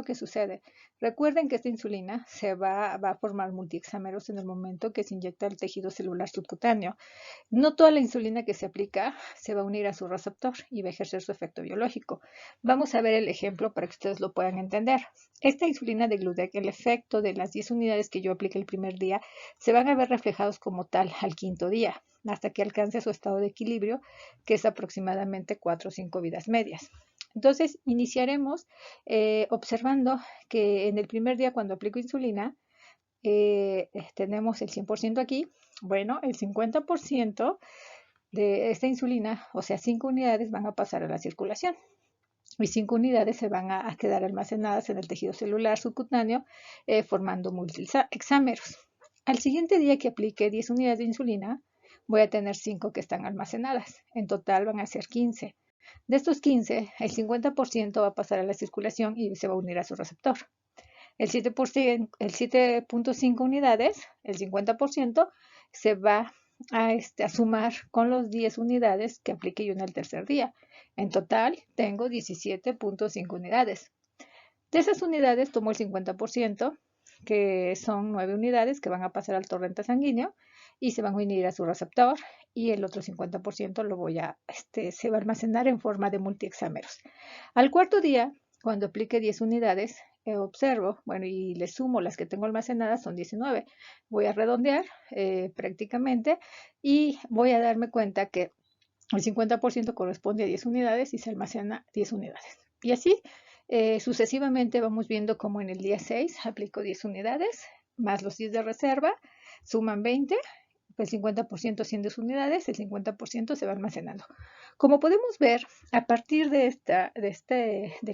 Speaker 1: que sucede? Recuerden que esta insulina va a formar multihexámeros en el momento que se inyecta el tejido celular subcutáneo. No toda la insulina que se aplica se va a unir a su receptor y va a ejercer su efecto biológico. Vamos a ver el ejemplo para que ustedes lo puedan entender. Esta insulina de Gludec, el efecto de las 10 unidades que yo apliqué el primer día, se van a ver reflejados como tal al quinto día, hasta que alcance su estado de equilibrio, que es aproximadamente 4 o 5 vidas medias. Entonces, iniciaremos observando que en el primer día, cuando aplico insulina, tenemos el 100% aquí. Bueno, el 50% de esta insulina, o sea, 5 unidades, van a pasar a la circulación y 5 unidades se van a quedar almacenadas en el tejido celular subcutáneo, formando multihexámeros. Al siguiente día que aplique 10 unidades de insulina, voy a tener 5 que están almacenadas. En total van a ser 15. De estos 15, el 50% va a pasar a la circulación y se va a unir a su receptor. El 7.5 unidades, el 50%, se va a sumar con los 10 unidades que apliqué yo en el tercer día. En total, tengo 17.5 unidades. De esas unidades tomo el 50%, que son 9 unidades que van a pasar al torrente sanguíneo y se van a unir a su receptor, y el otro 50% se va a almacenar en forma de multihexámeros. Al cuarto día, cuando aplique 10 unidades, observo, bueno, y le sumo las que tengo almacenadas, son 19. Voy a redondear prácticamente y voy a darme cuenta que el 50% corresponde a 10 unidades y se almacena 10 unidades. Y así sucesivamente vamos viendo cómo en el día 6 aplico 10 unidades, más los 10 de reserva, suman 20, el 50% 100 unidades, el 50% se va almacenando. Como podemos ver, a partir del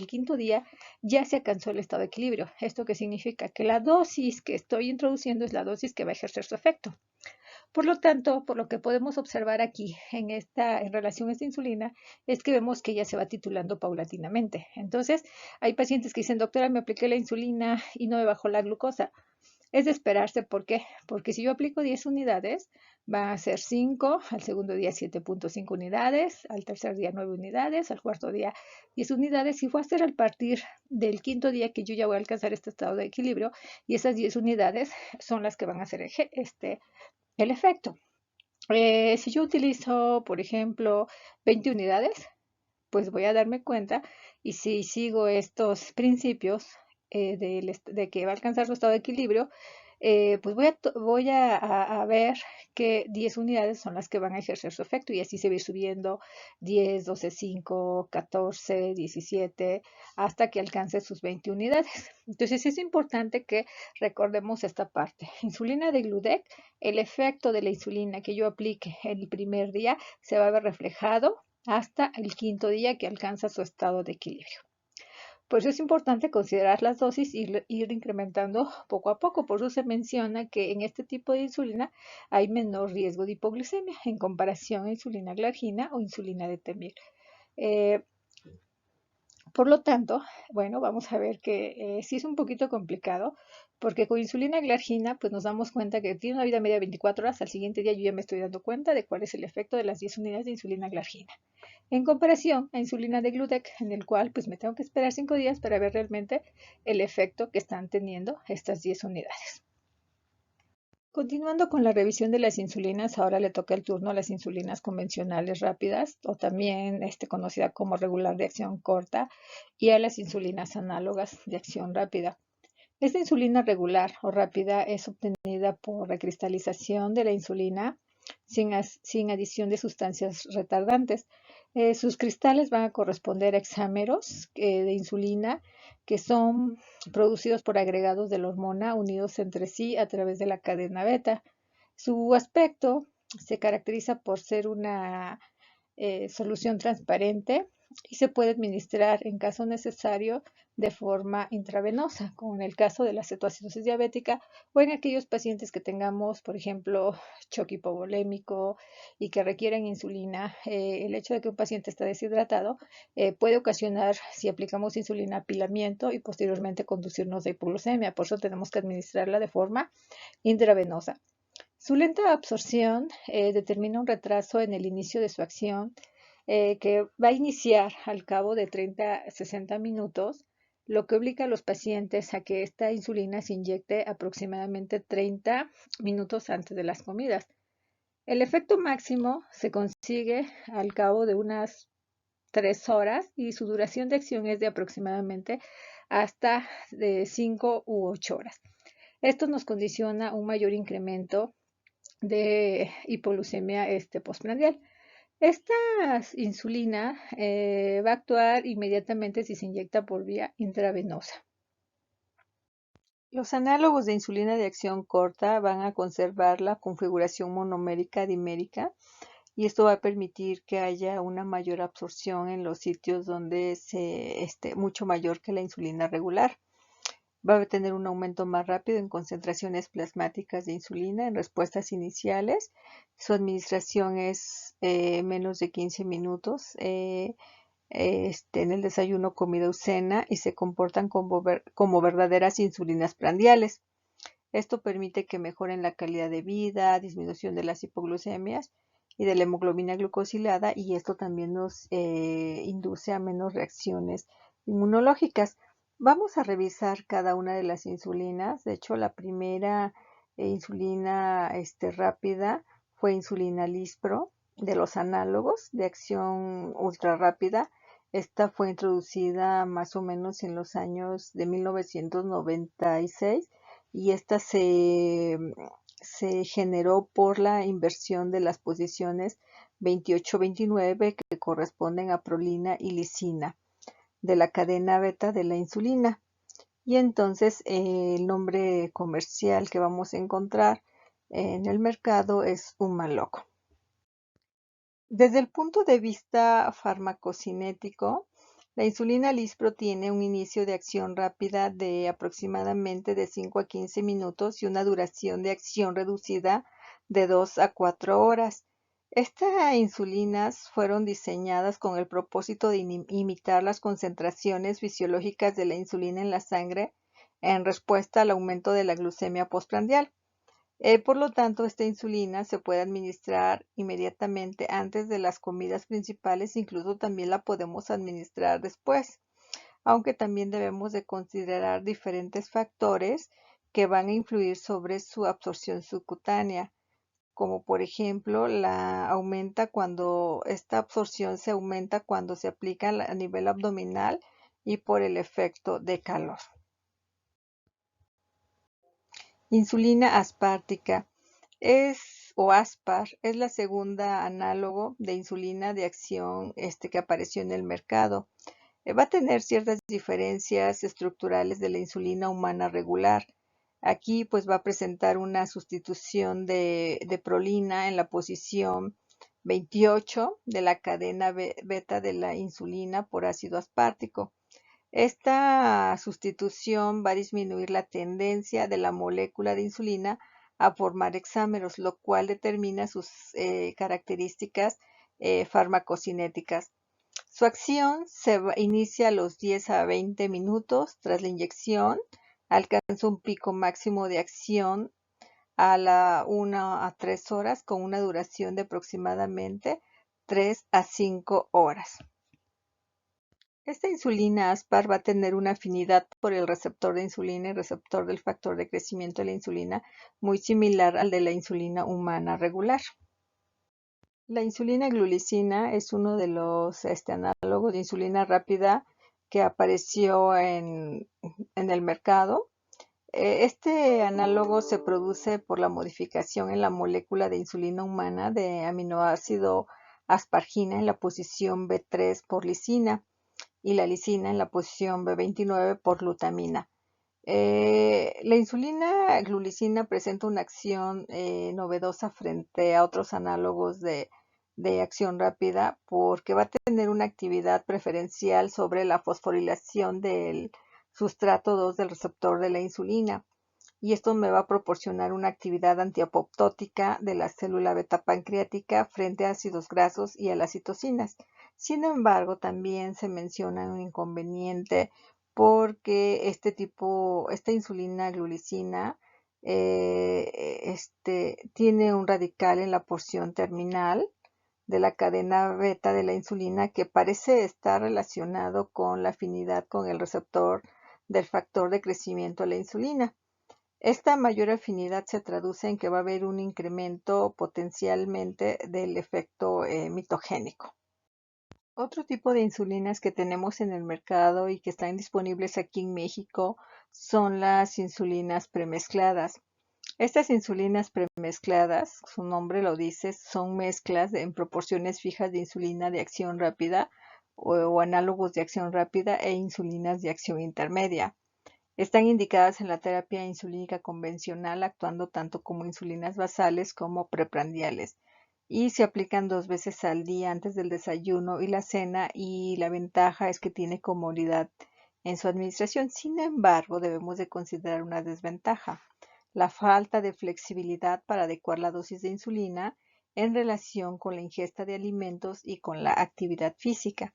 Speaker 1: quinto día ya se alcanzó el estado de equilibrio. ¿Esto qué significa? Que la dosis que estoy introduciendo es la dosis que va a ejercer su efecto. Por lo tanto, por lo que podemos observar aquí en relación a esta insulina, es que vemos que ella se va titulando paulatinamente. Entonces, hay pacientes que dicen, doctora, me apliqué la insulina y no me bajó la glucosa. Es de esperarse, ¿por qué? Porque si yo aplico 10 unidades, va a ser 5, al segundo día 7.5 unidades, al tercer día 9 unidades, al cuarto día 10 unidades, y va a ser al partir del quinto día que yo ya voy a alcanzar este estado de equilibrio, y esas 10 unidades son las que van a hacer el efecto. Si yo utilizo, por ejemplo, 20 unidades, pues voy a darme cuenta, y si sigo estos principios de que va a alcanzar su estado de equilibrio, pues voy a ver que 10 unidades son las que van a ejercer su efecto, y así se va subiendo 10, 12, 5, 14, 17, hasta que alcance sus 20 unidades. Entonces es importante que recordemos esta parte. Insulina de Gludec, el efecto de la insulina que yo aplique el primer día se va a ver reflejado hasta el quinto día que alcanza su estado de equilibrio. Por eso es importante considerar las dosis y ir incrementando poco a poco. Por eso se menciona que en este tipo de insulina hay menor riesgo de hipoglucemia en comparación a insulina glargina o insulina de Temil. Por lo tanto, bueno, vamos a ver que sí es un poquito complicado, porque con insulina glargina pues nos damos cuenta que tiene una vida media de 24 horas. Al siguiente día yo ya me estoy dando cuenta de cuál es el efecto de las 10 unidades de insulina glargina, en comparación a insulina de Gludec, en el cual pues me tengo que esperar 5 días para ver realmente el efecto que están teniendo estas 10 unidades. Continuando con la revisión de las insulinas, ahora le toca el turno a las insulinas convencionales rápidas, o también conocida como regular de acción corta, y a las insulinas análogas de acción rápida. Esta insulina regular o rápida es obtenida por recristalización de la insulina sin adición de sustancias retardantes. Sus cristales van a corresponder a hexámeros de insulina que son producidos por agregados de la hormona unidos entre sí a través de la cadena beta. Su aspecto se caracteriza por ser una solución transparente y se puede administrar en caso necesario de forma intravenosa, como en el caso de la cetoacidosis diabética o en aquellos pacientes que tengamos, por ejemplo, choque hipovolémico y que requieren insulina. El hecho de que un paciente está deshidratado puede ocasionar, si aplicamos insulina, apilamiento y posteriormente conducirnos a hipoglucemia. Por eso tenemos que administrarla de forma intravenosa. Su lenta absorción determina un retraso en el inicio de su acción que va a iniciar al cabo de 30 a 60 minutos, lo que obliga a los pacientes a que esta insulina se inyecte aproximadamente 30 minutos antes de las comidas. El efecto máximo se consigue al cabo de unas 3 horas y su duración de acción es de aproximadamente hasta de 5 u 8 horas. Esto nos condiciona un mayor incremento de hipoglucemia postprandial. Esta insulina va a actuar inmediatamente si se inyecta por vía intravenosa. Los análogos de insulina de acción corta van a conservar la configuración monomérica dimérica y esto va a permitir que haya una mayor absorción en los sitios donde se esté mucho mayor que la insulina regular. Va a tener un aumento más rápido en concentraciones plasmáticas de insulina en respuestas iniciales. Su administración es menos de 15 minutos en el desayuno, comida o cena y se comportan como verdaderas insulinas prandiales. Esto permite que mejoren la calidad de vida, disminución de las hipoglucemias y de la hemoglobina glucosilada, y esto también nos induce a menos reacciones inmunológicas. Vamos a revisar cada una de las insulinas. De hecho, la primera insulina rápida fue insulina Lispro de los análogos de acción ultra rápida. Esta fue introducida más o menos en los años de 1996 y esta se generó por la inversión de las posiciones 28-29 que corresponden a prolina y lisina de la cadena beta de la insulina. Y entonces el nombre comercial que vamos a encontrar en el mercado es Humalog. Desde el punto de vista farmacocinético, la insulina Lispro tiene un inicio de acción rápida de aproximadamente de 5 a 15 minutos y una duración de acción reducida de 2 a 4 horas. Estas insulinas fueron diseñadas con el propósito de imitar las concentraciones fisiológicas de la insulina en la sangre en respuesta al aumento de la glucemia postprandial. Por lo tanto, esta insulina se puede administrar inmediatamente antes de las comidas principales, incluso también la podemos administrar después, aunque también debemos de considerar diferentes factores que van a influir sobre su absorción subcutánea, como por ejemplo esta absorción se aumenta cuando se aplica a nivel abdominal y por el efecto de calor. Insulina aspartica o Aspar es la segunda análogo de insulina de acción que apareció en el mercado. Va a tener ciertas diferencias estructurales de la insulina humana regular. Aquí pues va a presentar una sustitución de prolina en la posición 28 de la cadena beta de la insulina por ácido aspartico. Esta sustitución va a disminuir la tendencia de la molécula de insulina a formar hexámeros, lo cual determina sus características farmacocinéticas. Su acción inicia a los 10 a 20 minutos tras la inyección, alcanza un pico máximo de acción a la 1 a 3 horas con una duración de aproximadamente 3 a 5 horas. Esta insulina Aspar va a tener una afinidad por el receptor de insulina y receptor del factor de crecimiento de la insulina muy similar al de la insulina humana regular. La insulina glulicina es uno de los análogos de insulina rápida que apareció en el mercado. Este análogo se produce por la modificación en la molécula de insulina humana de aminoácido aspargina en la posición B3 por lisina y la lisina en la posición B29 por glutamina. La insulina glulicina presenta una acción novedosa frente a otros análogos de de acción rápida porque va a tener una actividad preferencial sobre la fosforilación del sustrato 2 del receptor de la insulina y esto me va a proporcionar una actividad antiapoptótica de la célula beta pancreática frente a ácidos grasos y a las citocinas. Sin embargo, también se menciona un inconveniente porque esta insulina glulicina tiene un radical en la porción terminal de la cadena beta de la insulina que parece estar relacionado con la afinidad con el receptor del factor de crecimiento de la insulina. Esta mayor afinidad se traduce en que va a haber un incremento potencialmente del efecto mitogénico. Otro tipo de insulinas que tenemos en el mercado y que están disponibles aquí en México son las insulinas premezcladas. Estas insulinas premezcladas, su nombre lo dice, son mezclas en proporciones fijas de insulina de acción rápida o análogos de acción rápida e insulinas de acción intermedia. Están indicadas en la terapia insulínica convencional, actuando tanto como insulinas basales como preprandiales, y se aplican 2 veces al día antes del desayuno y la cena, y la ventaja es que tiene comodidad en su administración. Sin embargo, debemos de considerar una desventaja: la falta de flexibilidad para adecuar la dosis de insulina en relación con la ingesta de alimentos y con la actividad física,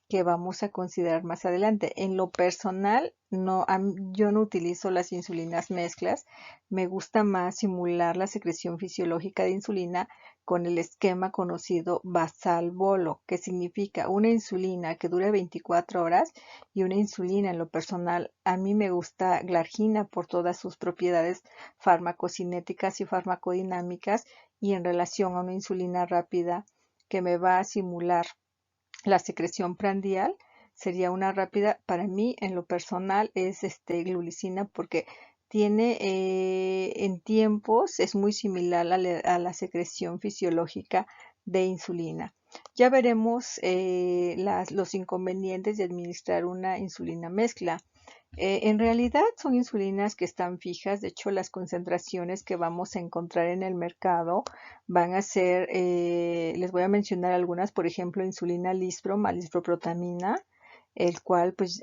Speaker 1: que vamos a considerar más adelante. En lo personal, yo no utilizo las insulinas mezclas. Me gusta más simular la secreción fisiológica de insulina con el esquema conocido basal-bolo, que significa una insulina que dure 24 horas y una insulina. En lo personal, a mí me gusta glargina por todas sus propiedades farmacocinéticas y farmacodinámicas, y en relación a una insulina rápida que me va a simular la secreción prandial, sería una rápida. Para mí, en lo personal, es glulicina porque tiene en tiempos, es muy similar a la secreción fisiológica de insulina. Ya veremos los inconvenientes de administrar una insulina mezcla. En realidad son insulinas que están fijas. De hecho, las concentraciones que vamos a encontrar en el mercado van a ser, les voy a mencionar algunas, por ejemplo, insulina Lispro, lisproprotamina, el cual pues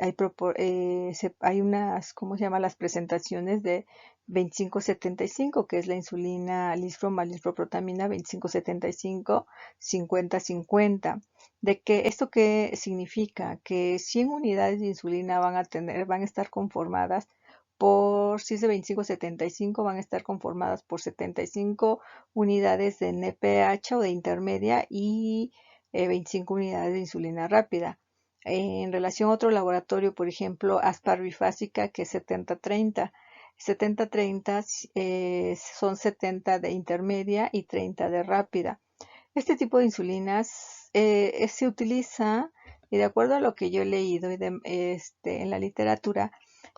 Speaker 1: hay unas, ¿cómo se llama? Las presentaciones de 2575, que es la insulina Lispro, lisproprotamina 2575, 50-50. ¿De que esto qué significa? Que 100 unidades de insulina van a estar conformadas si es de 25-75, van a estar conformadas por 75 unidades de NPH o de intermedia y 25 unidades de insulina rápida. En relación a otro laboratorio, por ejemplo, Aspar Bifásica, que es 70-30. 70-30 son 70 de intermedia y 30 de rápida. Este tipo de insulinas se utiliza, y de acuerdo a lo que yo he leído en la literatura,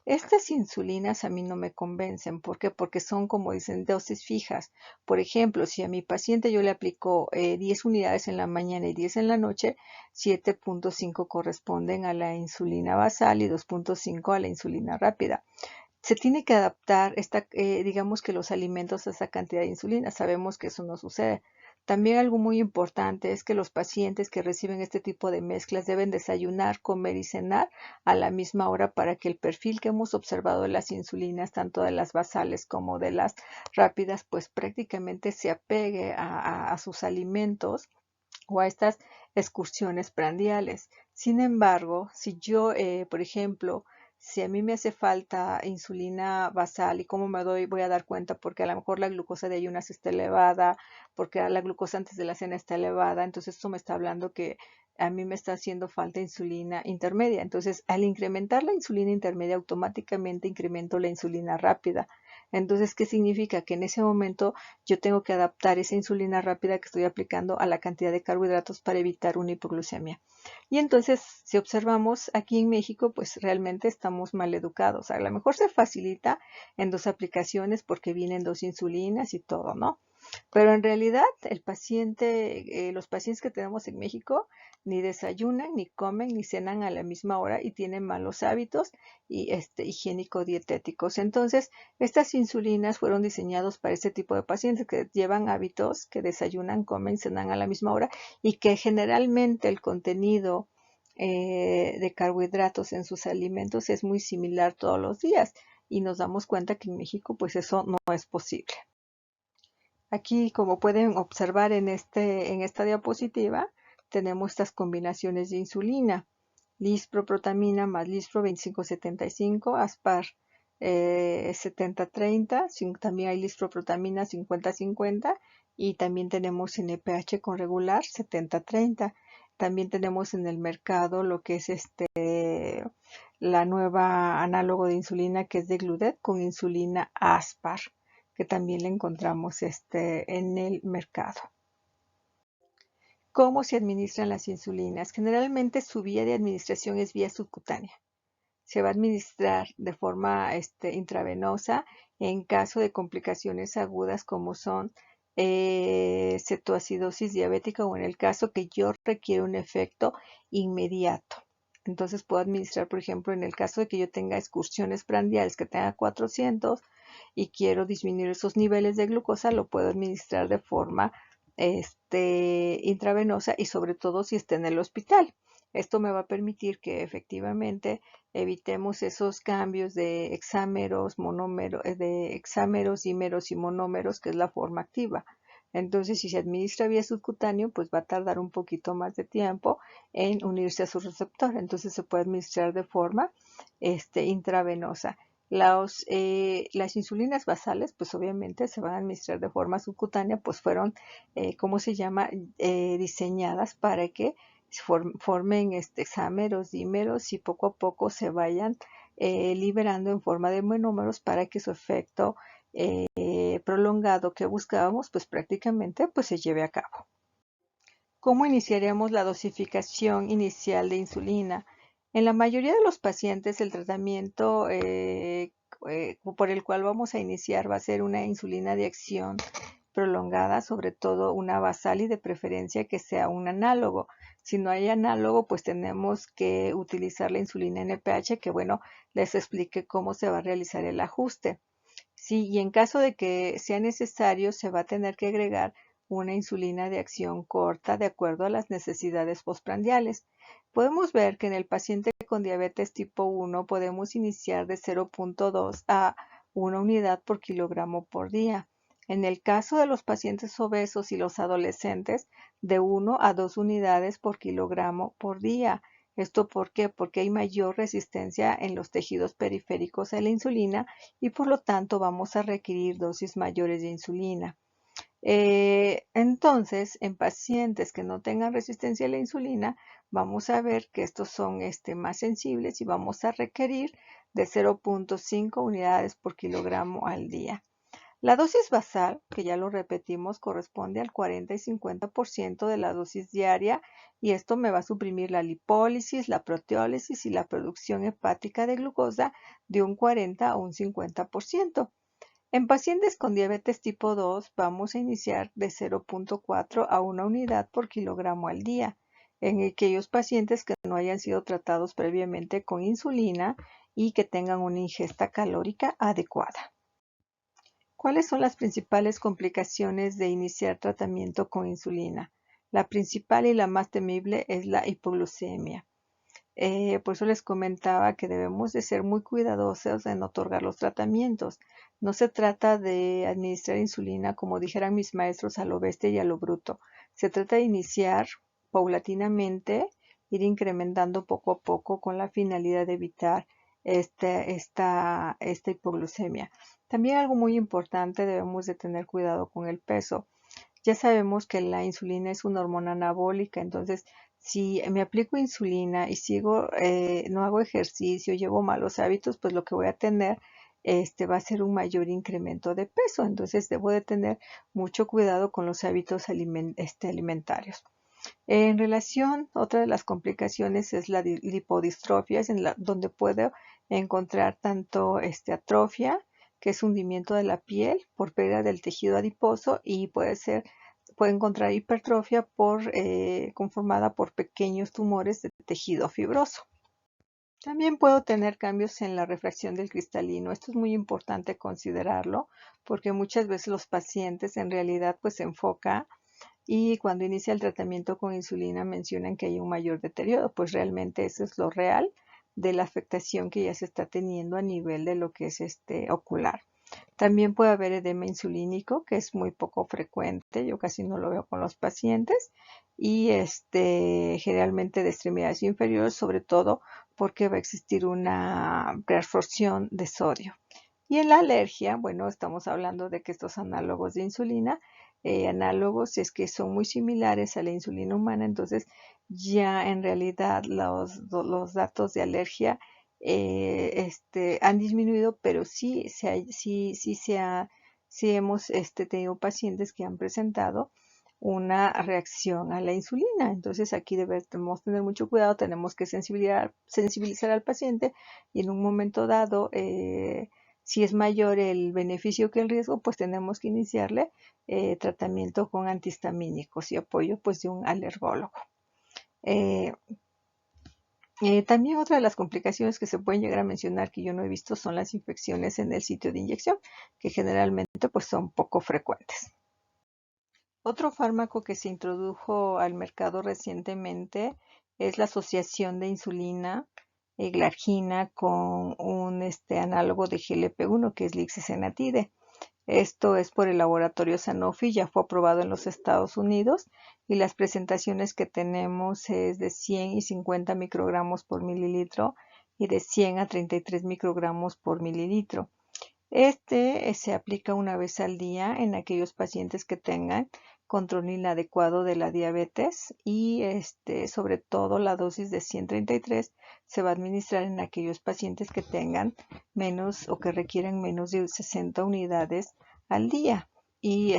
Speaker 1: estas insulinas a mí no me convencen. ¿Por qué? Porque son, como dicen, dosis fijas. Por ejemplo, si a mi paciente yo le aplico 10 unidades en la mañana y 10 en la noche, 7.5 corresponden a la insulina basal y 2.5 a la insulina rápida. Se tiene que adaptar digamos que los alimentos a esa cantidad de insulina. Sabemos que eso no sucede. También algo muy importante es que los pacientes que reciben este tipo de mezclas deben desayunar, comer y cenar a la misma hora para que el perfil que hemos observado de las insulinas, tanto de las basales como de las rápidas, pues prácticamente se apegue a sus alimentos o a estas excursiones prandiales. Sin embargo, si yo, por ejemplo, si a mí me hace falta insulina basal, ¿y cómo me voy a dar cuenta? Porque a lo mejor la glucosa de ayunas está elevada, porque la glucosa antes de la cena está elevada. Entonces esto me está hablando que a mí me está haciendo falta insulina intermedia. Entonces, al incrementar la insulina intermedia, automáticamente incremento la insulina rápida. Entonces, ¿qué significa? Que en ese momento yo tengo que adaptar esa insulina rápida que estoy aplicando a la cantidad de carbohidratos para evitar una hipoglucemia. Y entonces, si observamos aquí en México, pues realmente estamos mal educados. A lo mejor se facilita en 2 aplicaciones porque vienen 2 insulinas y todo, ¿no? Pero en realidad los pacientes que tenemos en México ni desayunan, ni comen, ni cenan a la misma hora y tienen malos hábitos y higiénico-dietéticos. Entonces, estas insulinas fueron diseñadas para este tipo de pacientes que llevan hábitos, que desayunan, comen, cenan a la misma hora y que generalmente el contenido de carbohidratos en sus alimentos es muy similar todos los días. Y nos damos cuenta que en México pues eso no es posible. Aquí, como pueden observar en esta diapositiva, tenemos estas combinaciones de insulina. Lisproprotamina más Lispro 2575, Aspar 7030, también hay Lisproprotamina 5050 y también tenemos NPH con regular 7030. También tenemos en el mercado lo que es la nueva análogo de insulina que es de Gludet con insulina Aspar, que también la encontramos en el mercado. ¿Cómo se administran las insulinas? Generalmente su vía de administración es vía subcutánea. Se va a administrar de forma intravenosa en caso de complicaciones agudas como son cetoacidosis diabética o en el caso que yo requiera un efecto inmediato. Entonces puedo administrar, por ejemplo, en el caso de que yo tenga excursiones prandiales, que tenga 400 y quiero disminuir esos niveles de glucosa, lo puedo administrar de forma intravenosa y sobre todo si está en el hospital. Esto me va a permitir que efectivamente evitemos esos cambios de hexámeros, dímeros y monómeros, que es la forma activa. Entonces, si se administra vía subcutáneo, pues va a tardar un poquito más de tiempo en unirse a su receptor. Entonces, se puede administrar de forma intravenosa. Las insulinas basales, pues obviamente se van a administrar de forma subcutánea, pues fueron, ¿cómo se llama?, diseñadas para que formen hexámeros, dímeros y poco a poco se vayan liberando en forma de monómeros para que su efecto prolongado que buscábamos, pues prácticamente pues se lleve a cabo. ¿Cómo iniciaríamos la dosificación inicial de insulina? En la mayoría de los pacientes el tratamiento por el cual vamos a iniciar va a ser una insulina de acción prolongada, sobre todo una basal y de preferencia que sea un análogo. Si no hay análogo, pues tenemos que utilizar la insulina NPH, que bueno, les expliqué cómo se va a realizar el ajuste. Sí, y en caso de que sea necesario, se va a tener que agregar una insulina de acción corta de acuerdo a las necesidades postprandiales. Podemos ver que en el paciente con diabetes tipo 1 podemos iniciar de 0.2 a 1 unidad por kilogramo por día. En el caso de los pacientes obesos y los adolescentes, de 1 a 2 unidades por kilogramo por día. ¿Esto por qué? Porque hay mayor resistencia en los tejidos periféricos a la insulina y por lo tanto vamos a requerir dosis mayores de insulina. Entonces, en pacientes que no tengan resistencia a la insulina, vamos a ver que estos son más sensibles y vamos a requerir de 0.5 unidades por kilogramo al día. La dosis basal, que ya lo repetimos, corresponde al 40 y 50% de la dosis diaria y esto me va a suprimir la lipólisis, la proteólisis y la producción hepática de glucosa de un 40 o un 50%. En pacientes con diabetes tipo 2 vamos a iniciar de 0.4 a 1 unidad por kilogramo al día. En aquellos pacientes que no hayan sido tratados previamente con insulina y que tengan una ingesta calórica adecuada. ¿Cuáles son las principales complicaciones de iniciar tratamiento con insulina? La principal y la más temible es la hipoglucemia. Por eso les comentaba que debemos de ser muy cuidadosos en otorgar los tratamientos. No se trata de administrar insulina, como dijeran mis maestros, a lo bestia y a lo bruto. Se trata de iniciar paulatinamente, ir incrementando poco a poco con la finalidad de evitar esta hipoglucemia. También algo muy importante, debemos de tener cuidado con el peso. Ya sabemos que la insulina es una hormona anabólica, entonces si me aplico insulina y no hago ejercicio, llevo malos hábitos, pues lo que voy a tener va a ser un mayor incremento de peso. Entonces debo de tener mucho cuidado con los hábitos alimentarios. En relación, otra de las complicaciones es la lipodistrofia, donde puedo encontrar tanto atrofia, que es hundimiento de la piel por pérdida del tejido adiposo y puede encontrar hipertrofia conformada por pequeños tumores de tejido fibroso. También puedo tener cambios en la refracción del cristalino. Esto es muy importante considerarlo porque muchas veces los pacientes en realidad pues se enfocan y cuando inicia el tratamiento con insulina mencionan que hay un mayor deterioro, pues realmente eso es lo real de la afectación que ya se está teniendo a nivel de lo que es ocular. También puede haber edema insulínico, que es muy poco frecuente, yo casi no lo veo con los pacientes, y generalmente de extremidades inferiores, sobre todo porque va a existir una reabsorción de sodio. Y en la alergia, bueno, estamos hablando de que estos análogos de insulina, análogos es que son muy similares a la insulina humana, entonces ya en realidad los datos de alergia han disminuido, pero sí hemos tenido pacientes que han presentado una reacción a la insulina. Entonces aquí debemos tener mucho cuidado, tenemos que sensibilizar al paciente y en un momento dado, si es mayor el beneficio que el riesgo, pues tenemos que iniciarle tratamiento con antihistamínicos y apoyo pues de un alergólogo. Eh, También otra de las complicaciones que se pueden llegar a mencionar que yo no he visto son las infecciones en el sitio de inyección, que generalmente pues son poco frecuentes. Otro fármaco que se introdujo al mercado recientemente es la asociación de insulina glargina con un análogo de GLP-1 que es lixisenatide. Esto es por el laboratorio Sanofi, ya fue aprobado en los Estados Unidos y las presentaciones que tenemos es de 100 y 50 microgramos por mililitro y de 100 a 33 microgramos por mililitro. Se aplica una vez al día en aquellos pacientes que tengan control inadecuado de la diabetes y sobre todo la dosis de 133 se va a administrar en aquellos pacientes que tengan menos o que requieren menos de 60 unidades al día y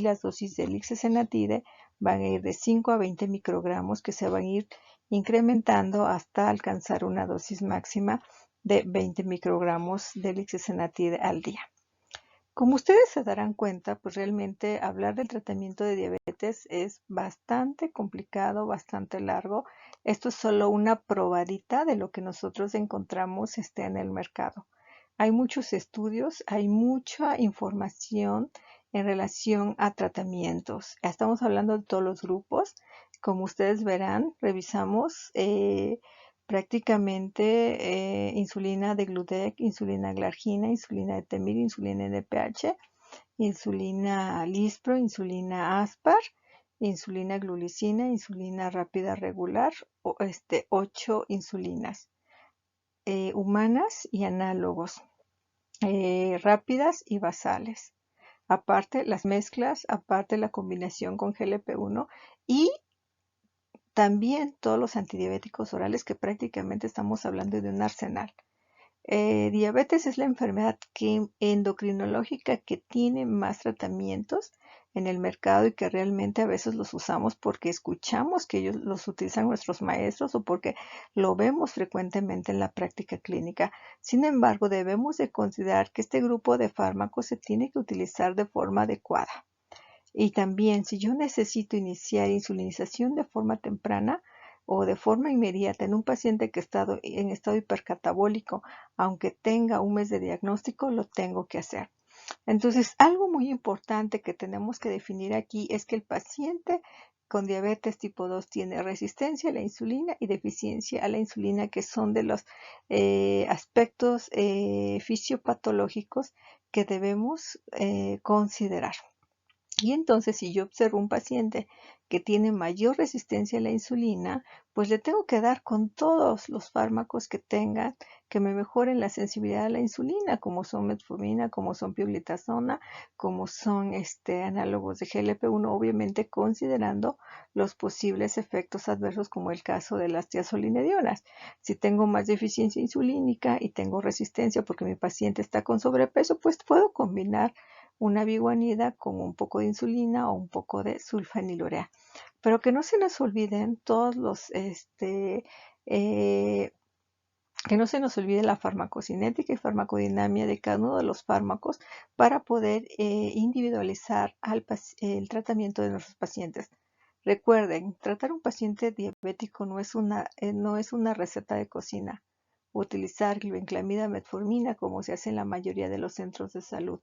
Speaker 1: las dosis de lixisenatide van a ir de 5 a 20 microgramos que se van a ir incrementando hasta alcanzar una dosis máxima de 20 microgramos de lixisenatide al día. Como ustedes se darán cuenta, pues realmente hablar del tratamiento de diabetes es bastante complicado, bastante largo. Esto es solo una probadita de lo que nosotros encontramos en el mercado. Hay muchos estudios, hay mucha información en relación a tratamientos. Estamos hablando de todos los grupos. Como ustedes verán, revisamos prácticamente insulina de Gludec, insulina glargina, insulina de Temir, insulina NPH, insulina Lispro, insulina Aspar, insulina glulicina, insulina rápida regular, 8 insulinas humanas y análogos, rápidas y basales. Aparte las mezclas, aparte la combinación con GLP-1 y también todos los antidiabéticos orales que prácticamente estamos hablando de un arsenal. Diabetes es la enfermedad endocrinológica que tiene más tratamientos en el mercado y que realmente a veces los usamos porque escuchamos que ellos los utilizan nuestros maestros o porque lo vemos frecuentemente en la práctica clínica. Sin embargo, debemos de considerar que este grupo de fármacos se tiene que utilizar de forma adecuada. Y también, si yo necesito iniciar insulinización de forma temprana o de forma inmediata en un paciente que está en estado hipercatabólico, aunque tenga un mes de diagnóstico, lo tengo que hacer. Entonces, algo muy importante que tenemos que definir aquí es que el paciente con diabetes tipo 2 tiene resistencia a la insulina y deficiencia a la insulina, que son de los aspectos fisiopatológicos que debemos considerar. Y entonces, si yo observo un paciente que tiene mayor resistencia a la insulina, pues le tengo que dar con todos los fármacos que tengan que me mejoren la sensibilidad a la insulina, como son metformina, como son pioglitazona, como son análogos de GLP-1, obviamente considerando los posibles efectos adversos, como el caso de las tiazolinedionas. Si tengo más deficiencia insulínica y tengo resistencia porque mi paciente está con sobrepeso, pues puedo combinar una biguanida con un poco de insulina o un poco de sulfanilurea. Pero que no se nos olviden todos los Que no se nos olvide la farmacocinética y farmacodinamia de cada uno de los fármacos para poder individualizar el tratamiento de nuestros pacientes. Recuerden, tratar un paciente diabético no es una receta de cocina. Utilizar glibenclamida, metformina, como se hace en la mayoría de los centros de salud,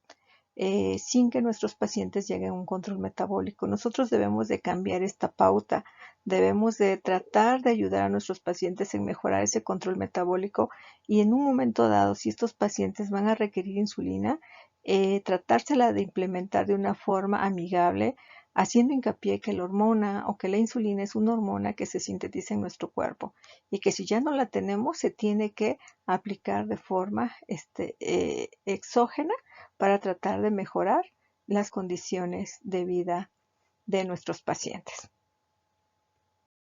Speaker 1: sin que nuestros pacientes lleguen a un control metabólico. Nosotros debemos de cambiar esta pauta, debemos de tratar de ayudar a nuestros pacientes en mejorar ese control metabólico y en un momento dado, si estos pacientes van a requerir insulina, tratársela de implementar de una forma amigable, haciendo hincapié que la hormona o que la insulina es una hormona que se sintetiza en nuestro cuerpo y que si ya no la tenemos se tiene que aplicar de forma exógena para tratar de mejorar las condiciones de vida de nuestros pacientes.